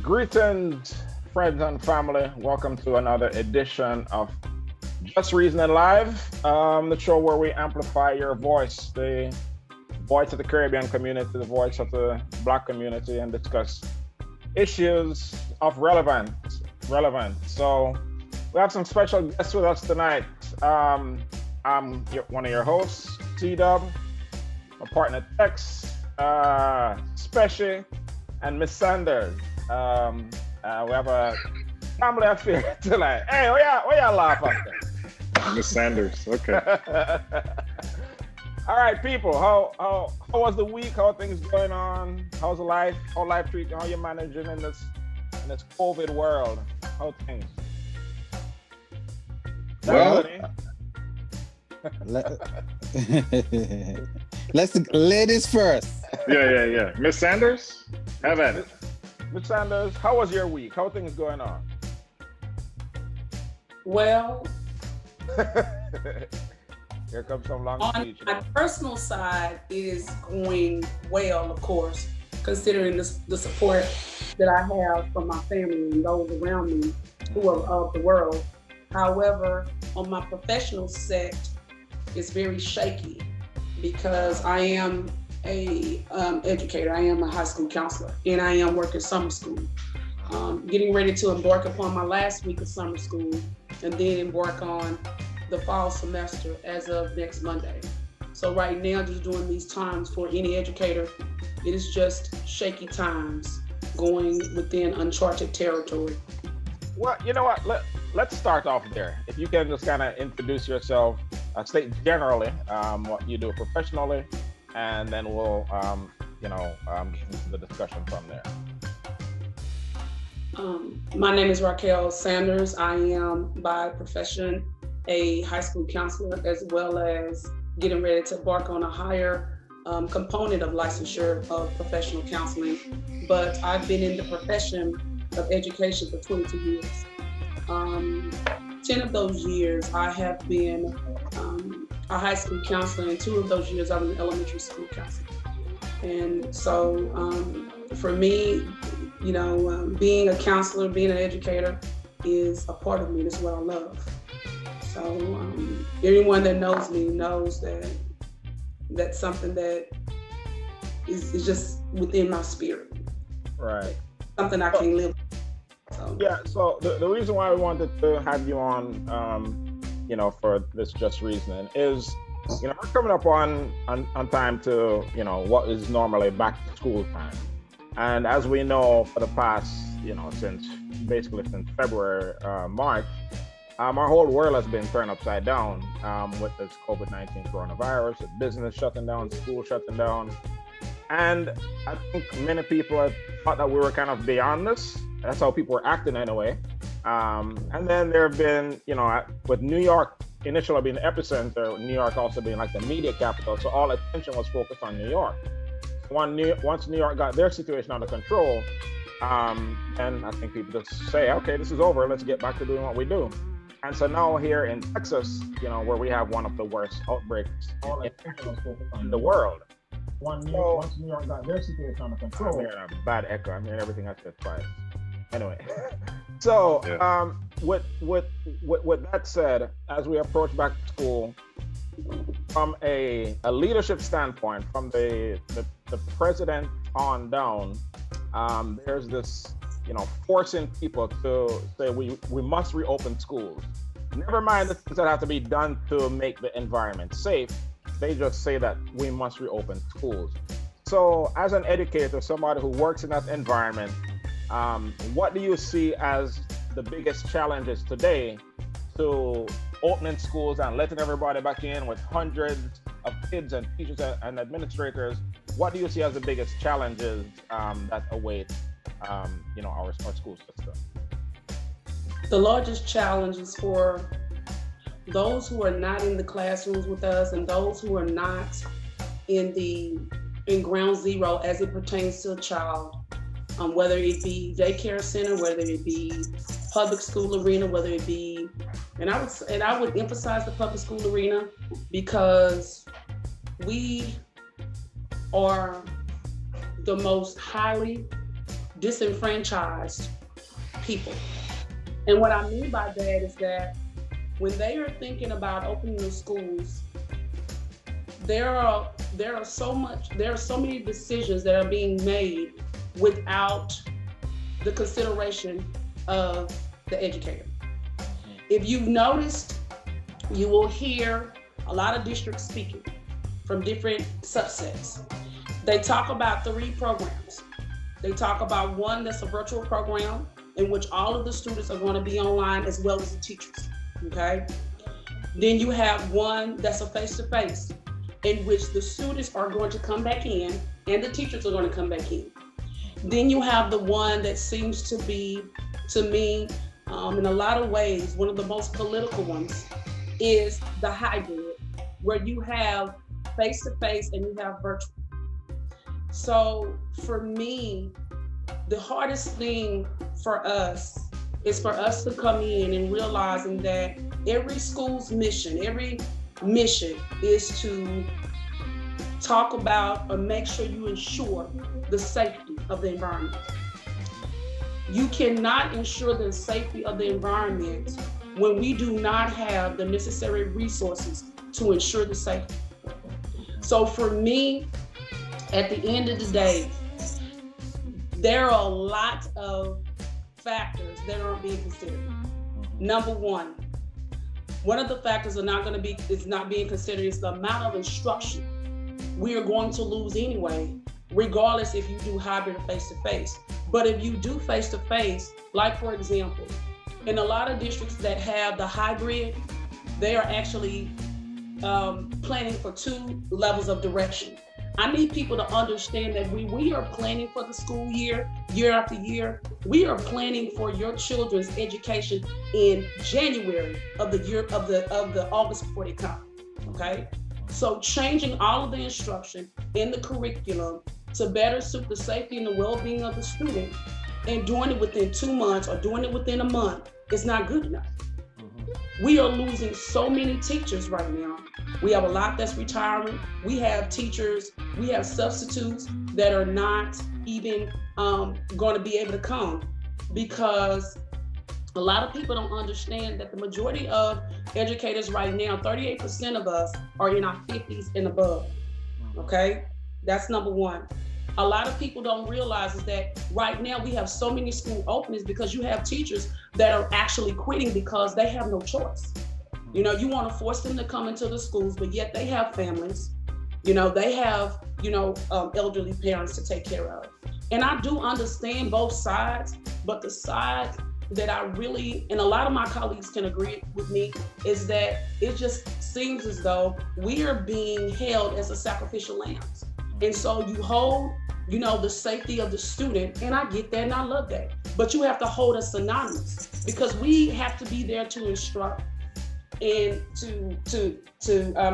Greetings, friends and family. Welcome to another edition of Just Reasoning Live, the show where we amplify your voice, the voice of the Caribbean community, the voice of the Black community, and discuss issues of relevance. So we have some special guests with us tonight. I'm one of your hosts, T-Dub, my partner Tex, Special, and Miss Sanders. We have a family affair tonight. Hey, where y'all laugh at? Miss Sanders, okay. All right, people. How was the week? How are things going on? How's life? How life treating? How you managing in this COVID world? How things? Well, let's ladies first. Yeah. Miss Sanders, have at it. Miss Sanders, how was your week? How are things going on? Well, here comes some long on speech. my personal side, it is going well, of course, considering the support that I have from my family and those around me who are of the world. However, on my professional set, it's very shaky because I am a educator. I am a high school counselor, and I am working summer school. Getting ready to embark upon my last week of summer school, and then embark on the fall semester as of next Monday. So right now, just during these times for any educator, it is just shaky times going within uncharted territory. Well, you know what? Let's start off there. If you can just kind of introduce yourself, state generally what you do professionally, and then we'll, get into the discussion from there. My name is Raquel Sanders. I am by profession a high school counselor, as well as getting ready to embark on a higher component of licensure of professional counseling. But I've been in the profession of education for 22 years. 10 of those years I have been a high school counselor, and 2 of those years I was an elementary school counselor. And so for me, being a counselor, being an educator is a part of me. That's what I love. So everyone that knows me knows that that's something that is just within my spirit. Right. Something I can't live. So. Yeah. So the reason why we wanted to have you on, for this Just Reasoning is, we're coming up on time to, what is normally back to school time. And as we know, for the past, since February, March, our whole world has been turned upside down with this COVID-19 coronavirus, with business shutting down, school shutting down. And I think many people had thought that we were kind of beyond this. That's how people were acting anyway. And then there have been, with New York initially being the epicenter, New York also being like the media capital. So all attention was focused on New York. Once New York got their situation under control, and I think people just say, okay, this is over. Let's get back to doing what we do. And so now here in Texas, where we have one of the worst outbreaks in the world. Once New York got their situation under control. I'm hearing a bad echo. I'm hearing everything I said twice. Anyway, so with that said, as we approach back to school, from a leadership standpoint, from the president on down, there's this, forcing people to say we must reopen schools. Never mind the things that have to be done to make the environment safe. They just say that we must reopen schools. So as an educator, somebody who works in that environment, what do you see as the biggest challenges today to opening schools and letting everybody back in with hundreds of kids and teachers and administrators? What do you see as the biggest challenges that await, our school system? The largest challenge is for those who are not in the classrooms with us and those who are not in ground zero as it pertains to a child, whether it be daycare center, whether it be public school arena, whether it be, and I would emphasize the public school arena because we are the most highly disenfranchised people. And what I mean by that is that when they are thinking about opening the schools, there are so many decisions that are being made without the consideration of the educator. If you've noticed, you will hear a lot of districts speaking from different subsets. They talk about 3 programs. They talk about one that's a virtual program in which all of the students are going to be online as well as the teachers, okay? Then you have one that's a face-to-face in which the students are going to come back in and the teachers are going to come back in. Then you have the one that seems to be, to me, in a lot of ways, one of the most political ones is the hybrid, where you have face-to-face and you have virtual. So for me, the hardest thing for us is for us to come in and realizing that every school's mission is to talk about or make sure you ensure the safety of the environment. You cannot ensure the safety of the environment when we do not have the necessary resources to ensure the safety. So for me, at the end of the day, there are a lot of factors that aren't being considered. Number one of the factors is not being considered is the amount of instruction we are going to lose anyway, regardless if you do hybrid or face-to-face. But if you do face-to-face, like for example, in a lot of districts that have the hybrid, they are actually planning for 2 levels of direction. I need people to understand that we are planning for the school year after year. We are planning for your children's education in January of the year of the August before they come. Okay, so changing all of the instruction in the curriculum to better suit the safety and the well-being of the student, and doing it within 2 months or doing it within a month is not good enough. We are losing so many teachers right now. We have a lot that's retiring. We have teachers, we have substitutes that are not even going to be able to come, because a lot of people don't understand that the majority of educators right now, 38% of us are in our 50s and above, okay? That's number one. A lot of people don't realize is that right now we have so many school openings because you have teachers that are actually quitting because they have no choice. You know, you want to force them to come into the schools, but yet they have families. You know, they have, elderly parents to take care of. And I do understand both sides, but the side that I really, and a lot of my colleagues can agree with me, is that it just seems as though we are being held as a sacrificial lambs. And so you hold, the safety of the student, and I get that and I love that. But you have to hold us synonymous, because we have to be there to instruct and to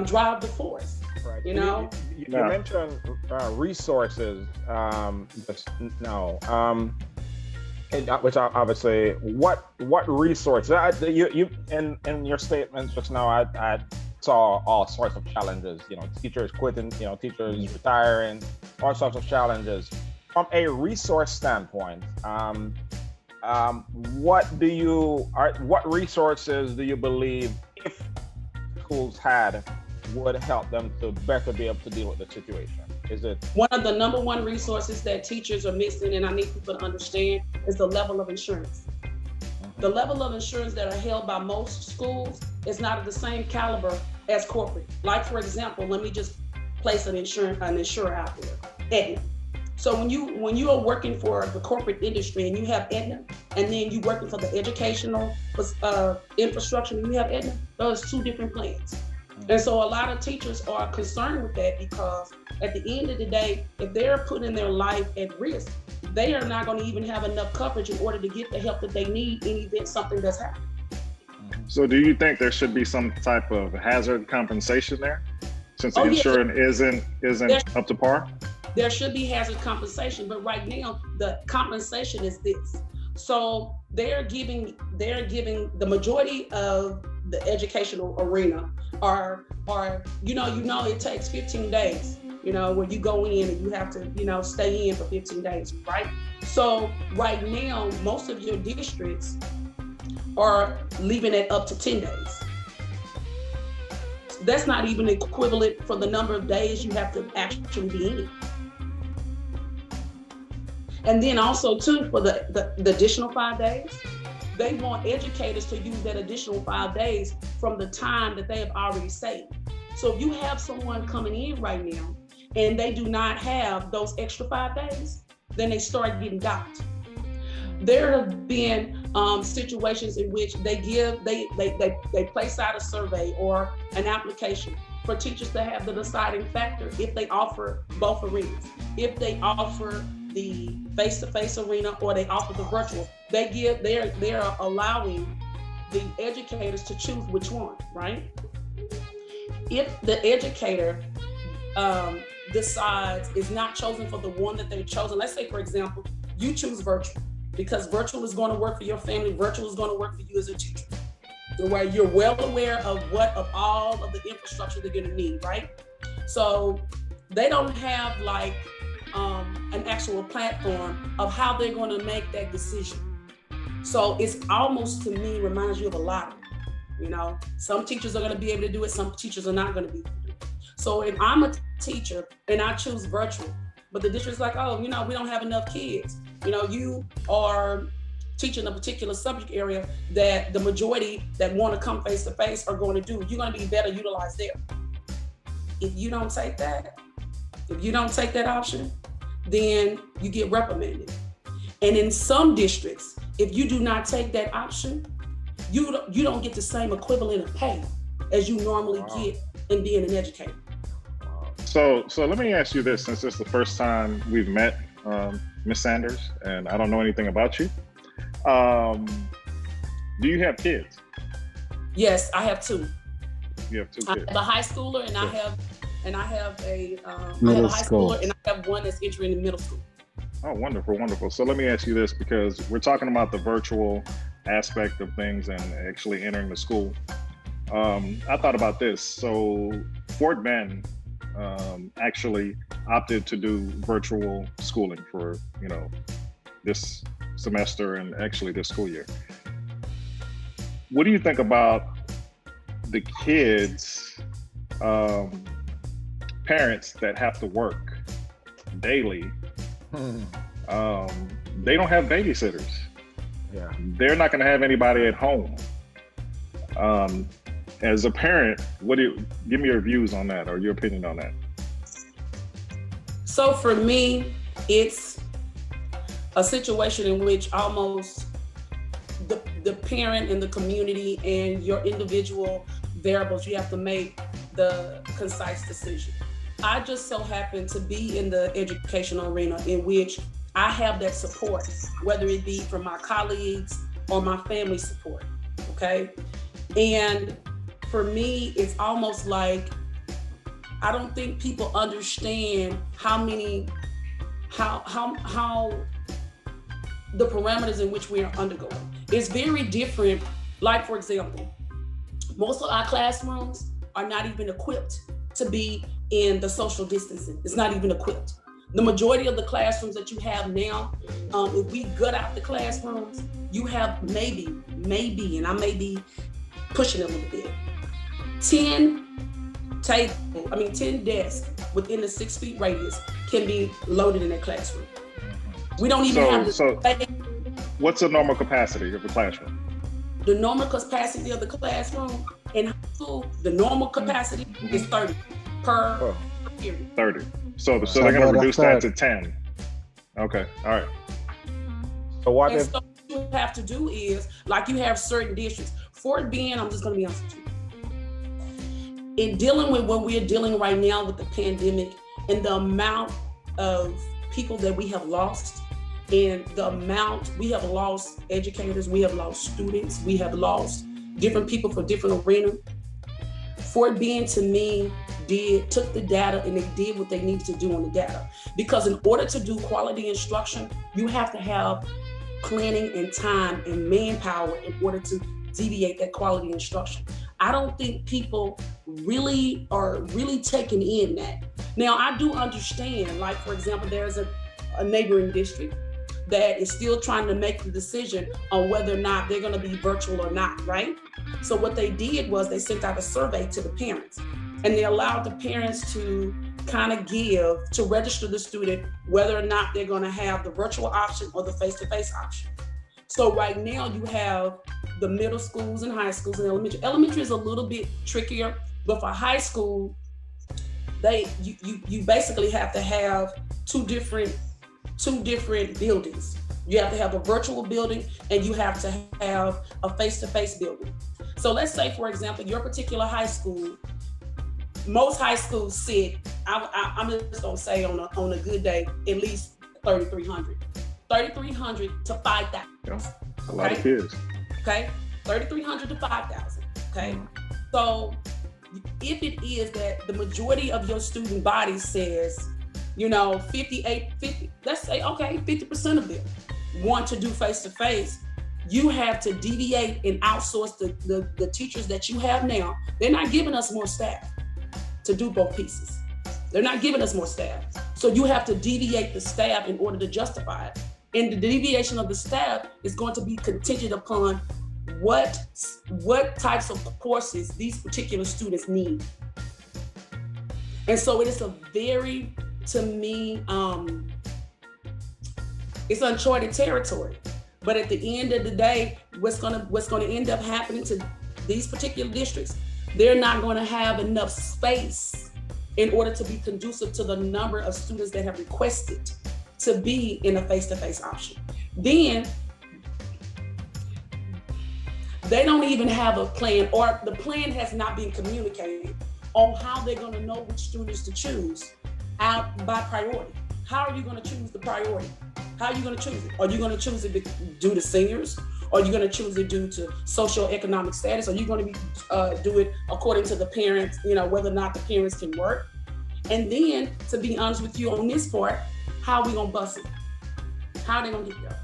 drive the force. Right. You know. You mentioned resources just now, which obviously, what resources? You in your statements just now, I saw all sorts of challenges. Teachers quitting, teachers retiring, all sorts of challenges. From a resource standpoint, what resources do you believe, if schools had, would help them to better be able to deal with the situation? Is it one of the number one resources that teachers are missing, and I need people to understand, is the level of insurance. The level of insurance that are held by most schools is not of the same caliber as corporate. Like, for example, let me just place an insurer out there, Aetna. So when you are working for the corporate industry and you have Aetna, and then you working for the educational infrastructure and you have Aetna, those are 2 different plans. And so a lot of teachers are concerned with that, because at the end of the day, if they're putting their life at risk, they are not going to even have enough coverage in order to get the help that they need in event something does happen. So do you think there should be some type of hazard compensation there, since the insurance isn't up to par? There should be hazard compensation, but right now the compensation is this. So they're giving the majority of the educational arena are it takes 15 days, where you go in and you have to, stay in for 15 days, right? So right now, most of your districts are leaving it up to 10 days. That's not even equivalent for the number of days you have to actually be in. And then also too, for the additional 5 days, they want educators to use that additional 5 days from the time that they have already saved. So if you have someone coming in right now and they do not have those extra 5 days, then they start getting docked. There have been situations in which they place out a survey or an application for teachers to have the deciding factor if they offer both arenas. If they offer the face-to-face arena or they offer the virtual, they're allowing the educators to choose which one, right? If the educator decides is not chosen for the one that they've chosen, let's say, for example, you choose virtual because virtual is going to work for your family, virtual is going to work for you as a teacher, where you're well aware of all of the infrastructure they're going to need, right? So they don't have like an actual platform of how they're going to make that decision. So it's almost, to me, reminds you of a lottery. Some teachers are going to be able to do it, some teachers are not going to be able to do it. So if I'm a teacher and I choose virtual, but the district's like, oh, we don't have enough kids. You are teaching a particular subject area that the majority that want to come face to face are going to do. You're going to be better utilized there. If you don't take that option, then you get reprimanded. And in some districts, if you do not take that option, you don't get the same equivalent of pay as you normally get in being an educator. So let me ask you this, since it's the first time we've met, Ms. Sanders, and I don't know anything about you. Do you have kids? Yes, I have 2. You have 2 kids. I have a high schooler and I have a Middle high school. schooler and I have one that's entering the middle school. Oh, wonderful, wonderful. So let me ask you this, because we're talking about the virtual aspect of things and actually entering the school. I thought about this. So Fort Bend actually opted to do virtual schooling for, this semester and actually this school year. What do you think about the kids, parents that have to work daily? They don't have babysitters. Yeah. They're not going to have anybody at home. As a parent, give me your views on that or your opinion on that? So for me, it's a situation in which almost the parent and the community and your individual variables, you have to make the concise decision. I just so happen to be in the educational arena in which I have that support, whether it be from my colleagues or my family support, okay? And for me, it's almost like, I don't think people understand how the parameters in which we are undergoing. It's very different. Like, for example, most of our classrooms are not even equipped to be in the social distancing. It's not even equipped. The majority of the classrooms that you have now, if we gut out the classrooms, you have maybe, and I may be pushing it a little bit, 10 desks within the 6 feet radius can be loaded in a classroom. We don't even have the space. What's the normal capacity of the classroom? The normal capacity of the classroom in high school, the normal capacity is 30 per period. 30. So they're going to reduce that to 10. Okay, all right. So what So what you have to do is, like, you have certain districts. Fort Bend, I'm just going to be honest with you. In dealing with what we're dealing right now with the pandemic and the amount of people that we have lost, and the amount we have lost educators, we have lost students, we have lost different people for different arenas. Fort Bend, to me, took the data and they did what they needed to do on the data. Because in order to do quality instruction, you have to have planning and time and manpower in order to deviate that quality instruction. I don't think people really are taking in that. Now, I do understand, like, for example, there's a neighboring district that is still trying to make the decision on whether or not they're going to be virtual or not, right? So what they did was they sent out a survey to the parents, and they allowed the parents to kind of to register the student whether or not they're going to have the virtual option or the face-to-face option. So right now you have the middle schools and high schools and elementary. Elementary is a little bit trickier, but for high school, you basically have to have two different buildings. You have to have a virtual building and you have to have a face-to-face building. So let's say, for example, your particular high school, most high schools sit, I'm just gonna say on a good day, at least 3,300 to 5,000. Yeah, a lot of kids. Okay, 3,300 to 5,000. Okay, so if it is that the majority of your student body says, 50, let's say, okay, 50% of them want to do face-to-face, you have to deviate and outsource the teachers that you have now. They're not giving us more staff to do both pieces. They're not giving us more staff. So you have to deviate the staff in order to justify it. And the deviation of the staff is going to be contingent upon what types of courses these particular students need. And so it is a very, to me, it's uncharted territory. But at the end of the day, what's gonna end up happening to these particular districts, they're not gonna have enough space in order to be conducive to the number of students that have requested to be in a face-to-face option. Then they don't even have a plan, or the plan has not been communicated on how they're gonna know which students to choose out by priority. How are you gonna choose the priority? How are you gonna choose it? Are you gonna choose it due to seniors? Are you gonna choose it due to socioeconomic status? Are you gonna do it according to the parents, whether or not the parents can work? And then, to be honest with you on this part, how are we gonna bus it? How are they gonna get there?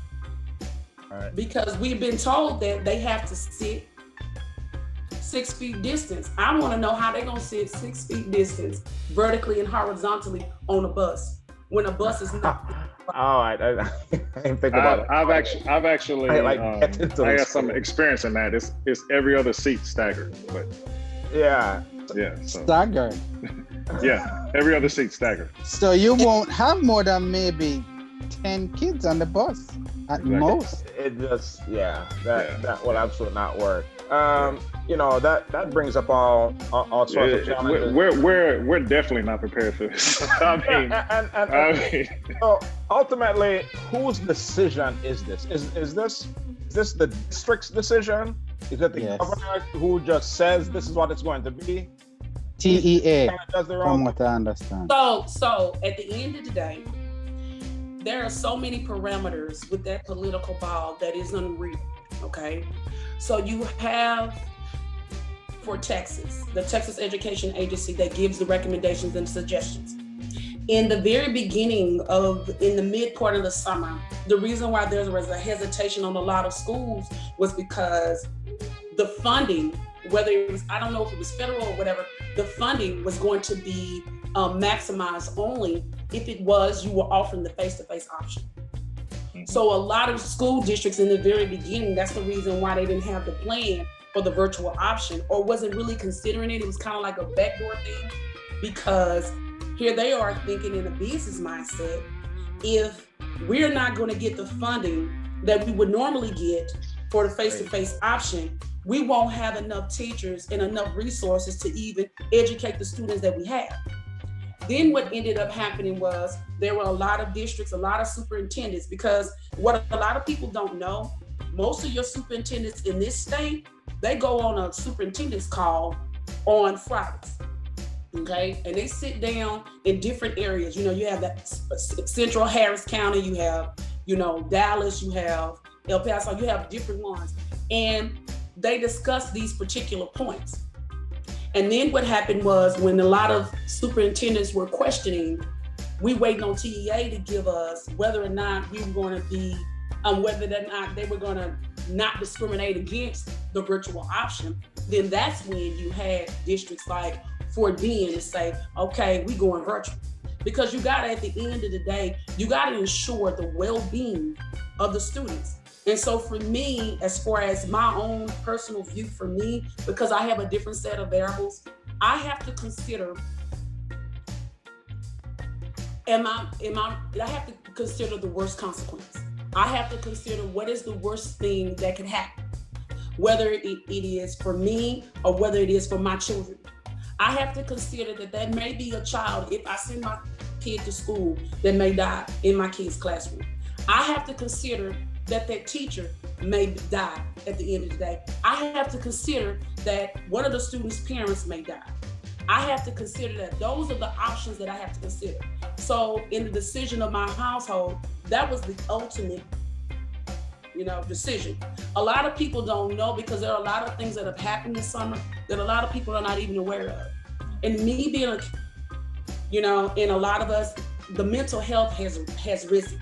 All right. Because we've been told that they have to sit 6 feet distance. I wanna know how they're gonna sit 6 feet distance vertically and horizontally on a bus when a bus is not. All right, I didn't think about it. I've actually I got some experience in that. It's every other seat staggered, but yeah. So, Staggered. yeah, every other seat staggered. So you won't have more than maybe 10 kids on the bus at most. It just, that will absolutely not work. That brings up all sorts of challenges. We're definitely not prepared for this. I mean, so ultimately, whose decision is this? Is this the district's decision? Is it the governor who just says this is what it's going to be? TEA, does their from own? what I understand. So at the end of the day, there are so many parameters with that political ball that is unreal, okay? So you have, for Texas, the Texas Education Agency that gives the recommendations and suggestions. In the very beginning in the mid part of the summer, the reason why there was a hesitation on a lot of schools was because the funding, whether it was, I don't know if it was federal or whatever, the funding was going to be maximized only if you were offering the face-to-face option. So a lot of school districts in the very beginning, that's the reason why they didn't have the plan for the virtual option, or wasn't really considering it. It was kind of like a backdoor thing, because here they are thinking in a business mindset, if we're not going to get the funding that we would normally get for the face-to-face option, we won't have enough teachers and enough resources to even educate the students that we have. Then what ended up happening was there were a lot of districts, a lot of superintendents, because what a lot of people don't know, most of your superintendents in this state, they go on a superintendent's call on Fridays, okay? And they sit down in different areas. You have that Central Harris County, you have, Dallas, you have El Paso, you have different ones. And they discuss these particular points. And then what happened was, when a lot of superintendents were questioning, we waiting on TEA to give us whether or not we were going to be, whether or not they were going to not discriminate against the virtual option. then that's when you had districts like Fort Bend to say, okay, we going virtual. Because you gotta, at the end of the day, you gotta ensure the well-being of the students. And so for me, as far as my own personal view for me, because I have a different set of variables, I have to consider, I have to consider the worst consequence. I have to consider what is the worst thing that could happen, whether it is for me or whether it is for my children. I have to consider that may be a child, if I send my kid to school, that may die in my kid's classroom. I have to consider that teacher may die at the end of the day. I have to consider that one of the students' parents may die. I have to consider that. Those are the options that I have to consider. So in the decision of my household, that was the ultimate, decision. A lot of people don't know, because there are a lot of things that have happened this summer that a lot of people are not even aware of. And me being and a lot of us, the mental health has risen.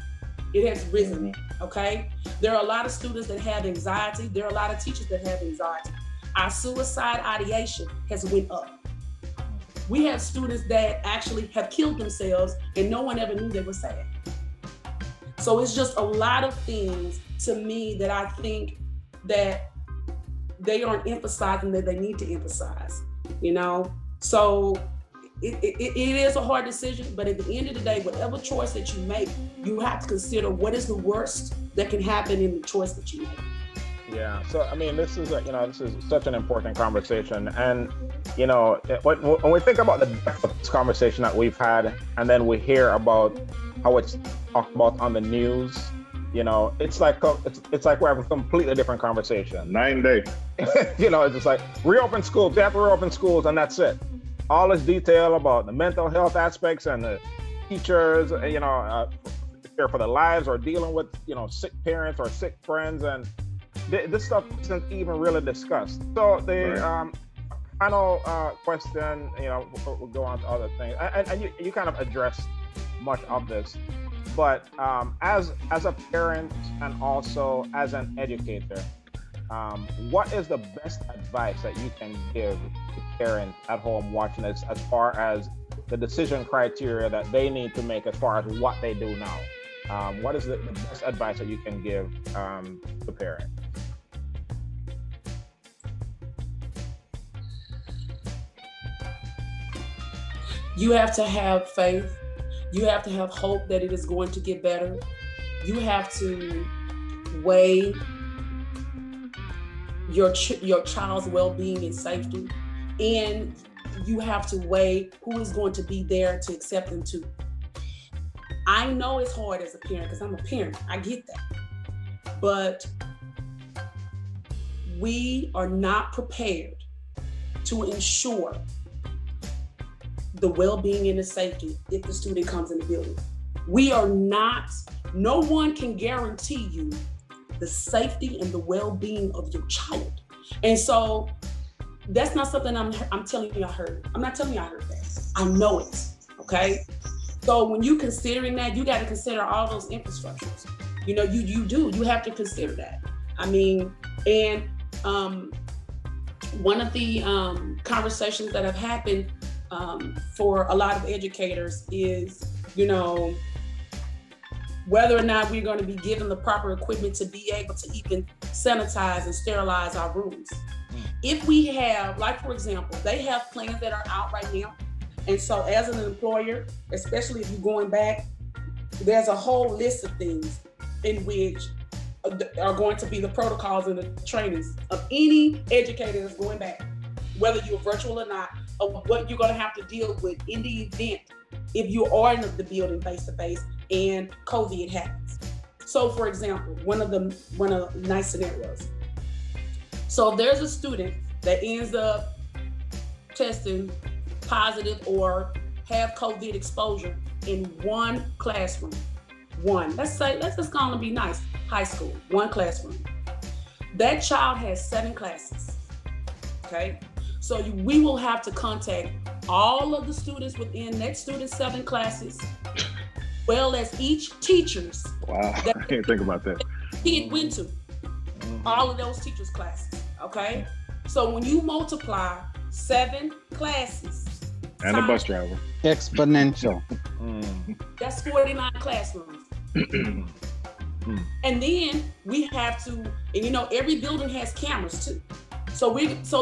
It has risen, okay? There are a lot of students that have anxiety. There are a lot of teachers that have anxiety. Our suicide ideation has went up. We have students that actually have killed themselves and no one ever knew they were sad. So it's just a lot of things to me that I think that they aren't emphasizing that they need to emphasize, So it is a hard decision, but at the end of the day, whatever choice that you make, you have to consider what is the worst that can happen in the choice that you make. Yeah. So this is this is such an important conversation, and when we think about the depth of this conversation that we've had, and then we hear about how it's talked about on the news, it's like we're having a completely different conversation. 9 days. It's just like reopen schools. They have to reopen schools, and that's it. All this detail about the mental health aspects and the teachers, care for their lives, or dealing with sick parents or sick friends, and this stuff isn't even really discussed. So the final question, we'll go on to other things, and you kind of addressed much of this, but as a parent and also as an educator, what is the best advice that you can give to parents at home watching this, as far as the decision criteria that they need to make as far as what they do now? What is the best advice that you can give to parents? You have to have faith. You have to have hope that it is going to get better. You have to weigh your child's well-being and safety, and you have to weigh who is going to be there to accept them too. I know it's hard as a parent, because I'm a parent. I get that, but we are not prepared to ensure the well-being and the safety if the student comes in the building. No one can guarantee you the safety and the well-being of your child. And so that's not something I'm telling you I heard. I'm not telling you I heard that. I know it, okay? So when you considering that, you got to consider all those infrastructures. You have to consider that. And one of the conversations that have happened for a lot of educators is, whether or not we're going to be given the proper equipment to be able to even sanitize and sterilize our rooms. If we have, like, for example, they have plans that are out right now. And so as an employer, especially if you're going back, there's a whole list of things in which are going to be the protocols and the trainings of any educator that's going back, whether you're virtual or not, of what you're going to have to deal with in the event if you are in the building face-to-face and COVID happens. So for example, one of the nice scenarios. So if there's a student that ends up testing positive or have COVID exposure in one classroom, let's just call it, be nice, high school, one classroom. That child has 7 classes, okay? So we will have to contact all of the students within that student's 7 classes, well as each teachers. Wow, I didn't think about that. He went to all of those teachers' classes, okay? So when you multiply 7 classes And a bus driver. Exponential. that's 49 classrooms. And then we have to, and you know, every building has cameras too. So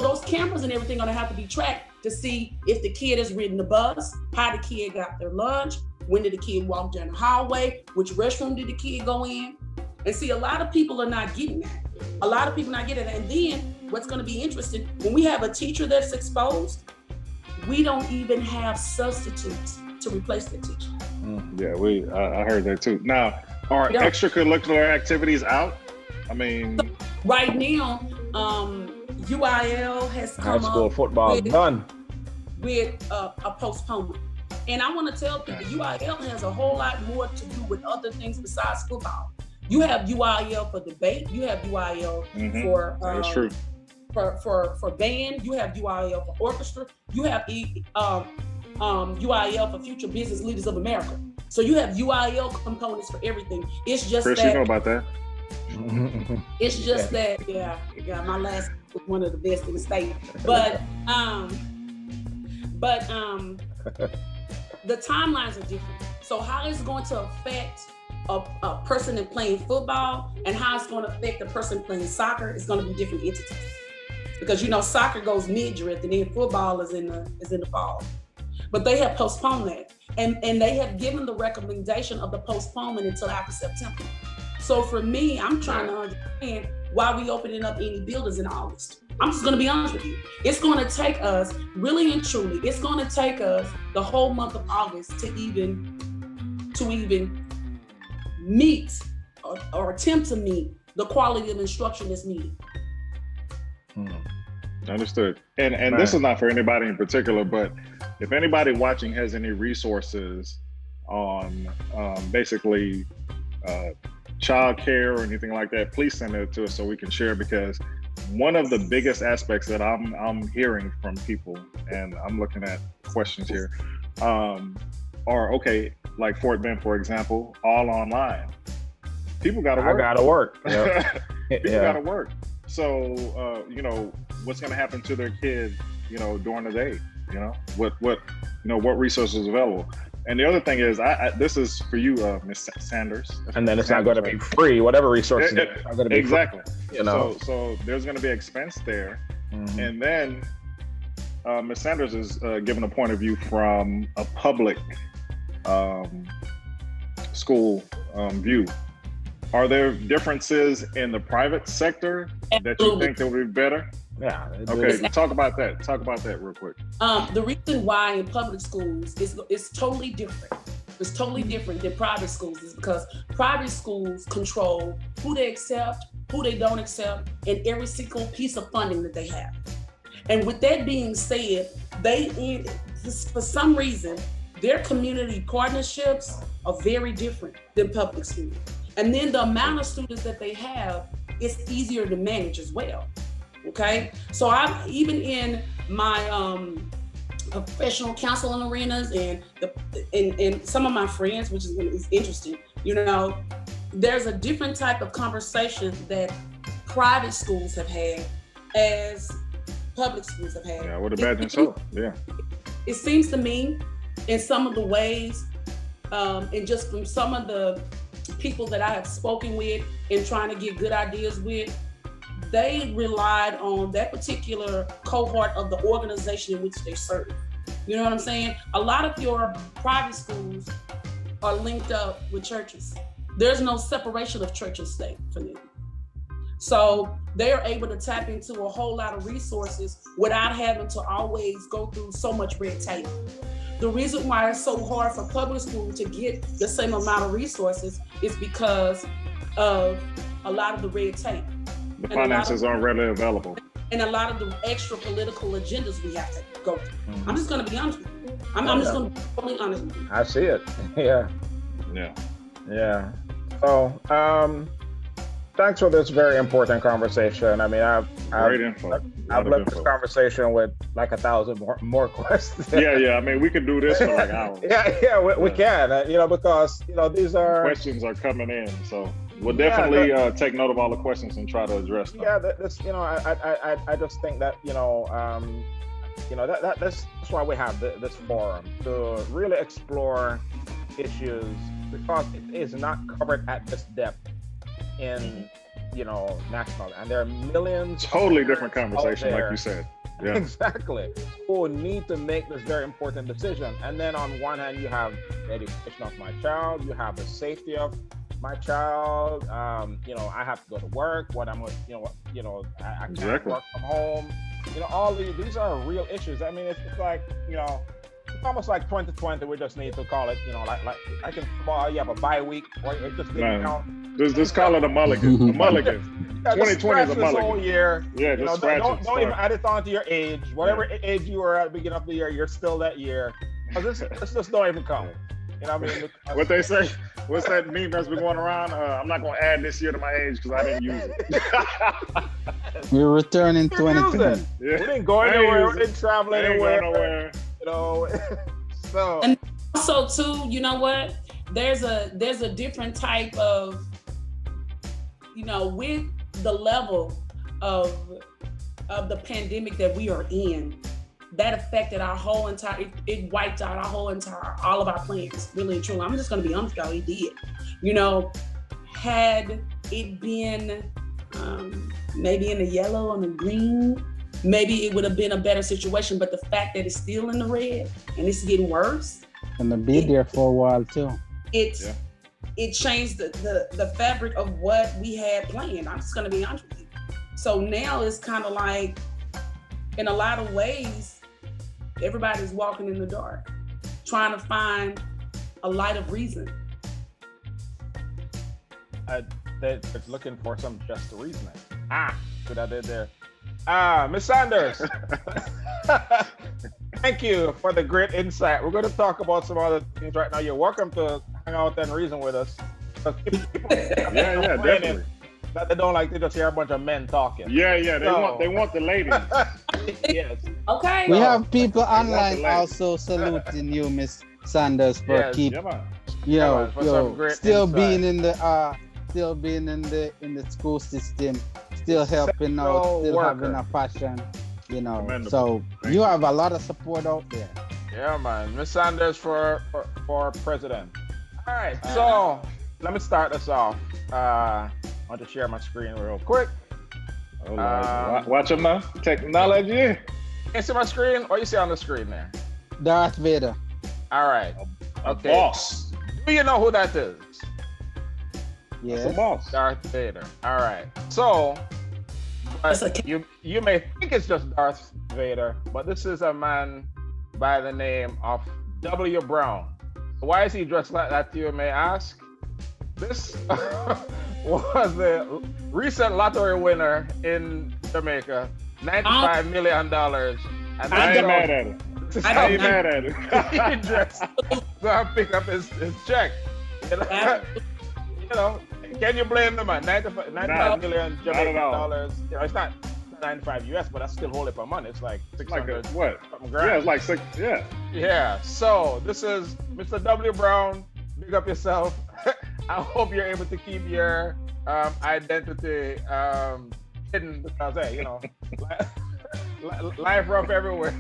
those cameras and everything are gonna have to be tracked to see if the kid has ridden the bus, how the kid got their lunch, when did the kid walk down the hallway, which restroom did the kid go in. And see, a lot of people are not getting that. A lot of people not getting that. And then what's gonna be interesting, when we have a teacher that's exposed, we don't even have substitutes to replace the teacher. Yeah, I heard that too. Now, are extracurricular activities out? I mean, right now, UIL has come high school up football done with a postponement. And I want to tell people, UIL has a whole lot more to do with other things besides football. You have UIL for debate. You have UIL for that's true. For band. You have UIL for orchestra. You have UIL for Future Business Leaders of America. So you have UIL components for everything. It's just Chris, that you know about that. It's just that, yeah, my last was one of the best in the state. But the timelines are different. So how it's going to affect a person in playing football and how it's going to affect a person playing soccer is going to be different entities. Because you know, soccer goes mid-drift and then football is in the fall. But they have postponed that. And they have given the recommendation of the postponement until after September. So for me, I'm trying to understand why we opening up any buildings in August. I'm just gonna be honest with you. It's gonna take us, really and truly, it's gonna take us the whole month of August to even meet or attempt to meet the quality of instruction that's needed. Understood. And this is not for anybody in particular, but if anybody watching has any resources on basically childcare or anything like that, please send it to us so we can share, because one of the biggest aspects that I'm hearing from people, and I'm looking at questions here, are okay, like Fort Bend, for example, all online. People gotta work. I gotta work. Yep. People gotta work. So you know, what's gonna happen to their kid, you know, during the day? You know, what resources are available? And the other thing is, this is for you, Ms. Sanders. And then it's not going to be free. Whatever resources are going to be exactly. Free, you know, so there's going to be expense there, and then Ms. Sanders is giving a point of view from a public school view. Are there differences in the private sector that you think that would be better? Yeah. Okay, talk about that. Talk about that real quick. The reason why in public schools is totally different. It's totally different than private schools is because private schools control who they accept, who they don't accept, and every single piece of funding that they have. And with that being said, for some reason, their community partnerships are very different than public schools. And then the amount of students that they have is easier to manage as well. Okay, so I'm even in my professional counseling arenas and some of my friends, which is interesting. You know, there's a different type of conversation that private schools have had as public schools have had. Yeah, I would imagine so. Yeah. It seems to me, in some of the ways, and just from some of the people that I have spoken with and trying to get good ideas with, they relied on that particular cohort of the organization in which they serve. You know what I'm saying? A lot of your private schools are linked up with churches. There's no separation of church and state for them. So they are able to tap into a whole lot of resources without having to always go through so much red tape. The reason why it's so hard for public school to get the same amount of resources is because of a lot of the red tape. The finances aren't readily available. And a lot of the extra political agendas we have to go through. I'm just going to be honest with you. I'm just going to be totally honest with you. I see it. Yeah. Yeah. Yeah. So, thanks for this very important conversation. I mean, I've left this conversation with like 1,000 more questions. Yeah. I mean, we could do this for like hours. we can. You know, because you know these are questions are coming in. So We'll definitely take note of all the questions and try to address them. Yeah, this, I just think that, that's why we have this forum, to really explore issues, because it is not covered at this depth in, national, and there are millions. Totally different conversation, like you said. Yeah. Exactly. Who need to make this very important decision. And then on one hand, you have the education of my child, you have the safety of my child. I have to go to work. What I'm going to, I can't work from home. All these are real issues. I mean, it's like, it's almost like 2020. We just need to call it, like I can, you have a bye week, or it just didn't count. Just call it a mulligan. A mulligan. 2020 is a mulligan. Whole year. Yeah, just scratch it. Don't even add it on to your age. Whatever age you were at the beginning of the year, you're still that year. This just don't even count. What they say? What's that meme that's been going around? I'm not going to add this year to my age because I didn't use it. We're returning 2020. Yeah. We didn't go anywhere. We didn't travel anywhere. So. And also, too, you know what? There's a different type of, with the level of the pandemic that we are in, that affected our whole entire, it wiped out all of our plans, really and truly. I'm just going to be honest with y'all, it did. Had it been maybe in the yellow and the green, maybe it would have been a better situation. But the fact that it's still in the red and it's getting worse. And to be there for a while too. It changed the fabric of what we had planned. I'm just going to be honest with you. So now it's kind of like, in a lot of ways, everybody's walking in the dark, trying to find a light of reason. They're looking for some just reasoning. What I did there. Ms. Sanders, thank you for the great insight. We're going to talk about some other things right now. You're welcome to hang out and reason with us. Yeah, definitely. That they don't like to just hear a bunch of men talking. Yeah, they want the ladies. Yes. Okay. We have people online also saluting you, Miss Sanders, for still being in the school system, still helping out, still having a passion, So you have a lot of support out there. Yeah, man. Miss Sanders for president. All right, so let me start this off. I want to share my screen real quick. Watch them now. Technology. Can you see my screen? What you see on the screen there? Darth Vader. All right. Okay. Boss. Do you know who that is? Yes. That's a boss. Darth Vader. All right. So, you may think it's just Darth Vader, but this is a man by the name of W. Brown. Why is he dressed like that, you may ask? This was the recent lottery winner in Jamaica, $95 million. And I ain't mad at it. I ain't mad at it. He dressed to pick up his check. Can you blame the man? $95 million Jamaican dollars. It's not 95 US, but that's still whole heap of money. It's like 600 what? Grand. Yeah, it's like six. Yeah. Yeah. So this is Mr. W. Brown. Big up yourself. I hope you're able to keep your identity hidden because life rough everywhere.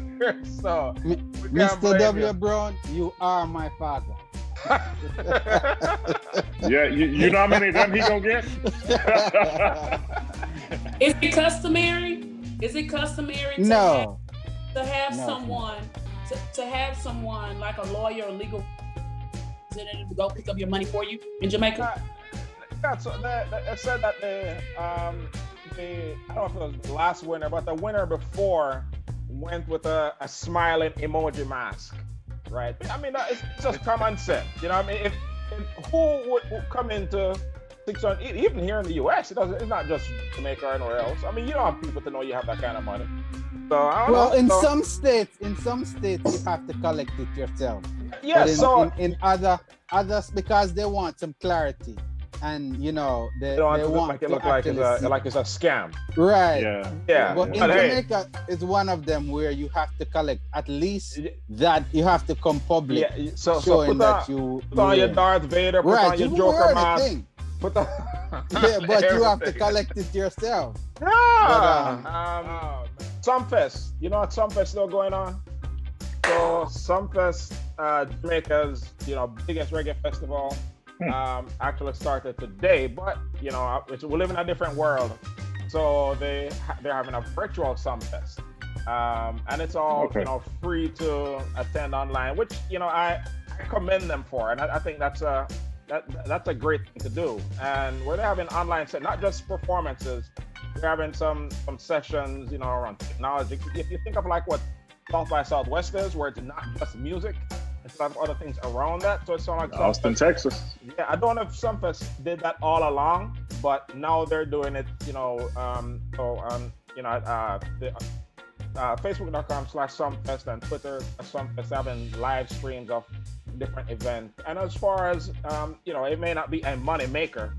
So Mr. W. Brown, you are my father. Yeah, you know how many of them he gonna get? Is it customary? To have someone like a lawyer or legal representative to go pick up your money for you in Jamaica? Yeah, so they said that I don't know if it was the last winner, but the winner before went with a smiling emoji mask, right? I mean, it's just common sense. You know what I mean? If who would come into 600, even here in the US, it's not just Jamaica or anywhere else. I mean, you don't have people to know you have that kind of money. So in some states you have to collect it yourself. Yeah, but in others because they want some clarity, and they want make it look like it's a scam. Right. Yeah. But in Jamaica, it's one of them where you have to collect at least that you have to come public. Yeah. So showing put on your Darth Vader, put on your Joker mask. Put the Yeah, but you have to collect it yourself. Yeah. Sumfest. You know what Sumfest still going on? So Sumfest, Jamaica's biggest reggae festival, actually started today. But we live in a different world, so they're having a virtual Sumfest, and it's all free to attend online, which I commend them for, and I think that's a great thing to do. And where they're having online set, not just performances, they're having some sessions, around technology. If you think of like what South by Southwest is, where it's not just music, it's a lot of other things around that. So it's sort of like Austin, Texas. Yeah, I don't know if Sumfest did that all along, but now they're doing it. Facebook.com/Sumfest and Twitter Sumfest having live streams of different events. And as far as it may not be a money maker,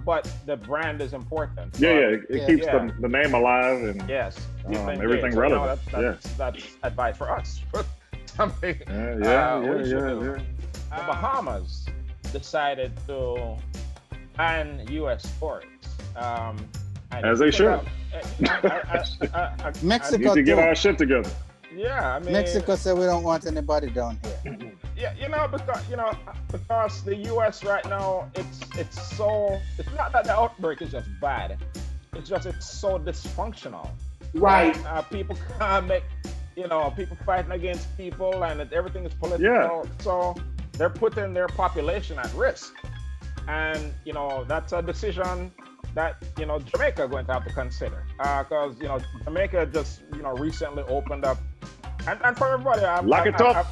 but the brand is important. It keeps the name alive and everything relevant. That's advice for us. Something. The Bahamas decided to ban U.S. tourists. As they should. Mexico need to get our shit together. Yeah, I mean, Mexico said we don't want anybody down here. Yeah, because the U.S. right now, it's not that the outbreak is just bad. It's so dysfunctional. Right. People can't make, people fighting against people, and everything is political. Yeah. So they're putting their population at risk, and that's a decision that Jamaica are going to have to consider, because Jamaica just recently opened up, and for everybody, lock it up.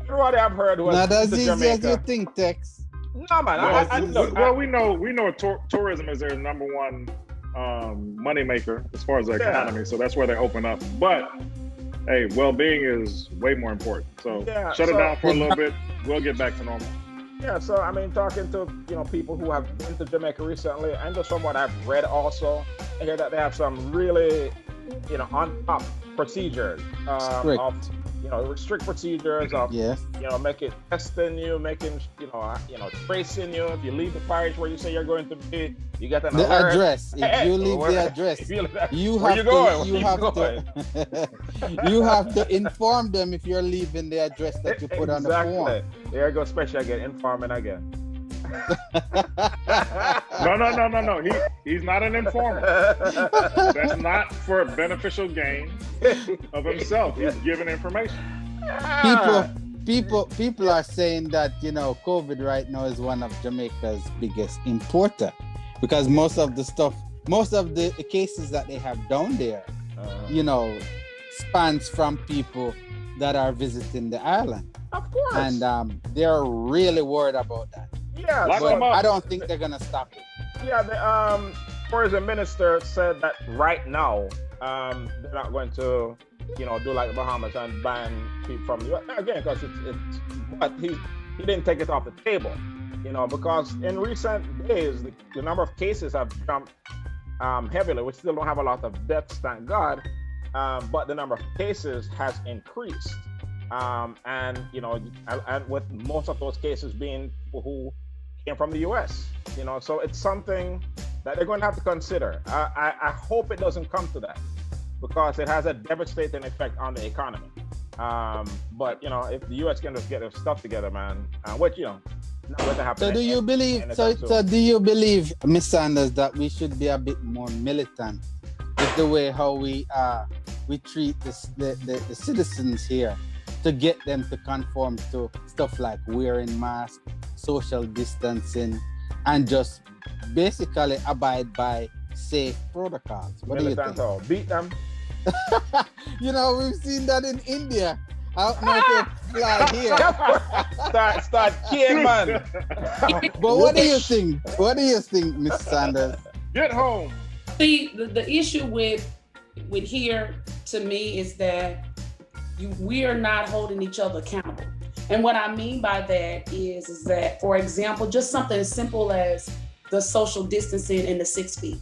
Everybody I've heard was not as to easy Jamaica. as you think, Tex. No, man. We know tourism is their number one money maker as far as the economy, so that's where they open up. But hey, well-being is way more important. So shut it down for a little bit. We'll get back to normal. Yeah, so I mean, talking to people who have been to Jamaica recently, and just from what I've read also, I hear that they have some really, on top procedures of strict procedures of making testing you, making tracing you. If you leave the parish where you say you're going to be, you get an alert. Address. If you leave the address, you have to inform them if you're leaving the address that you put on the form. There you go, special again, informing again. No. He's not an informer. That's not for beneficial gain of himself. He's giving information. People are saying that COVID right now is one of Jamaica's biggest importer, because most of the cases that they have down there, spans from people that are visiting the island. Of course. And they're really worried about that. Yeah, but I don't think they're gonna stop it. Yeah, the tourism minister said that right now they're not going to, do like the Bahamas and ban people from the US again, because but he didn't take it off the table, because in recent days the number of cases have jumped heavily. We still don't have a lot of deaths, thank God, but the number of cases has increased, and with most of those cases being people who came from the US, so it's something that they're going to have to consider. I hope it doesn't come to that, because it has a devastating effect on the economy. But if the US can just get their stuff together, man, which not going to happen. So do you believe? So do you believe, Ms. Sanders, that we should be a bit more militant with the way how we treat the citizens here, to get them to conform to stuff like wearing masks, social distancing, and just basically abide by safe protocols? What do you think? Beat them. We've seen that in India. I don't know if they fly here. Start killing, man. But what do you think? What do you think, Ms. Sanders? Get home. See, the issue with here, to me, is that we are not holding each other accountable. And what I mean by that is that, for example, just something as simple as the social distancing and the 6 feet.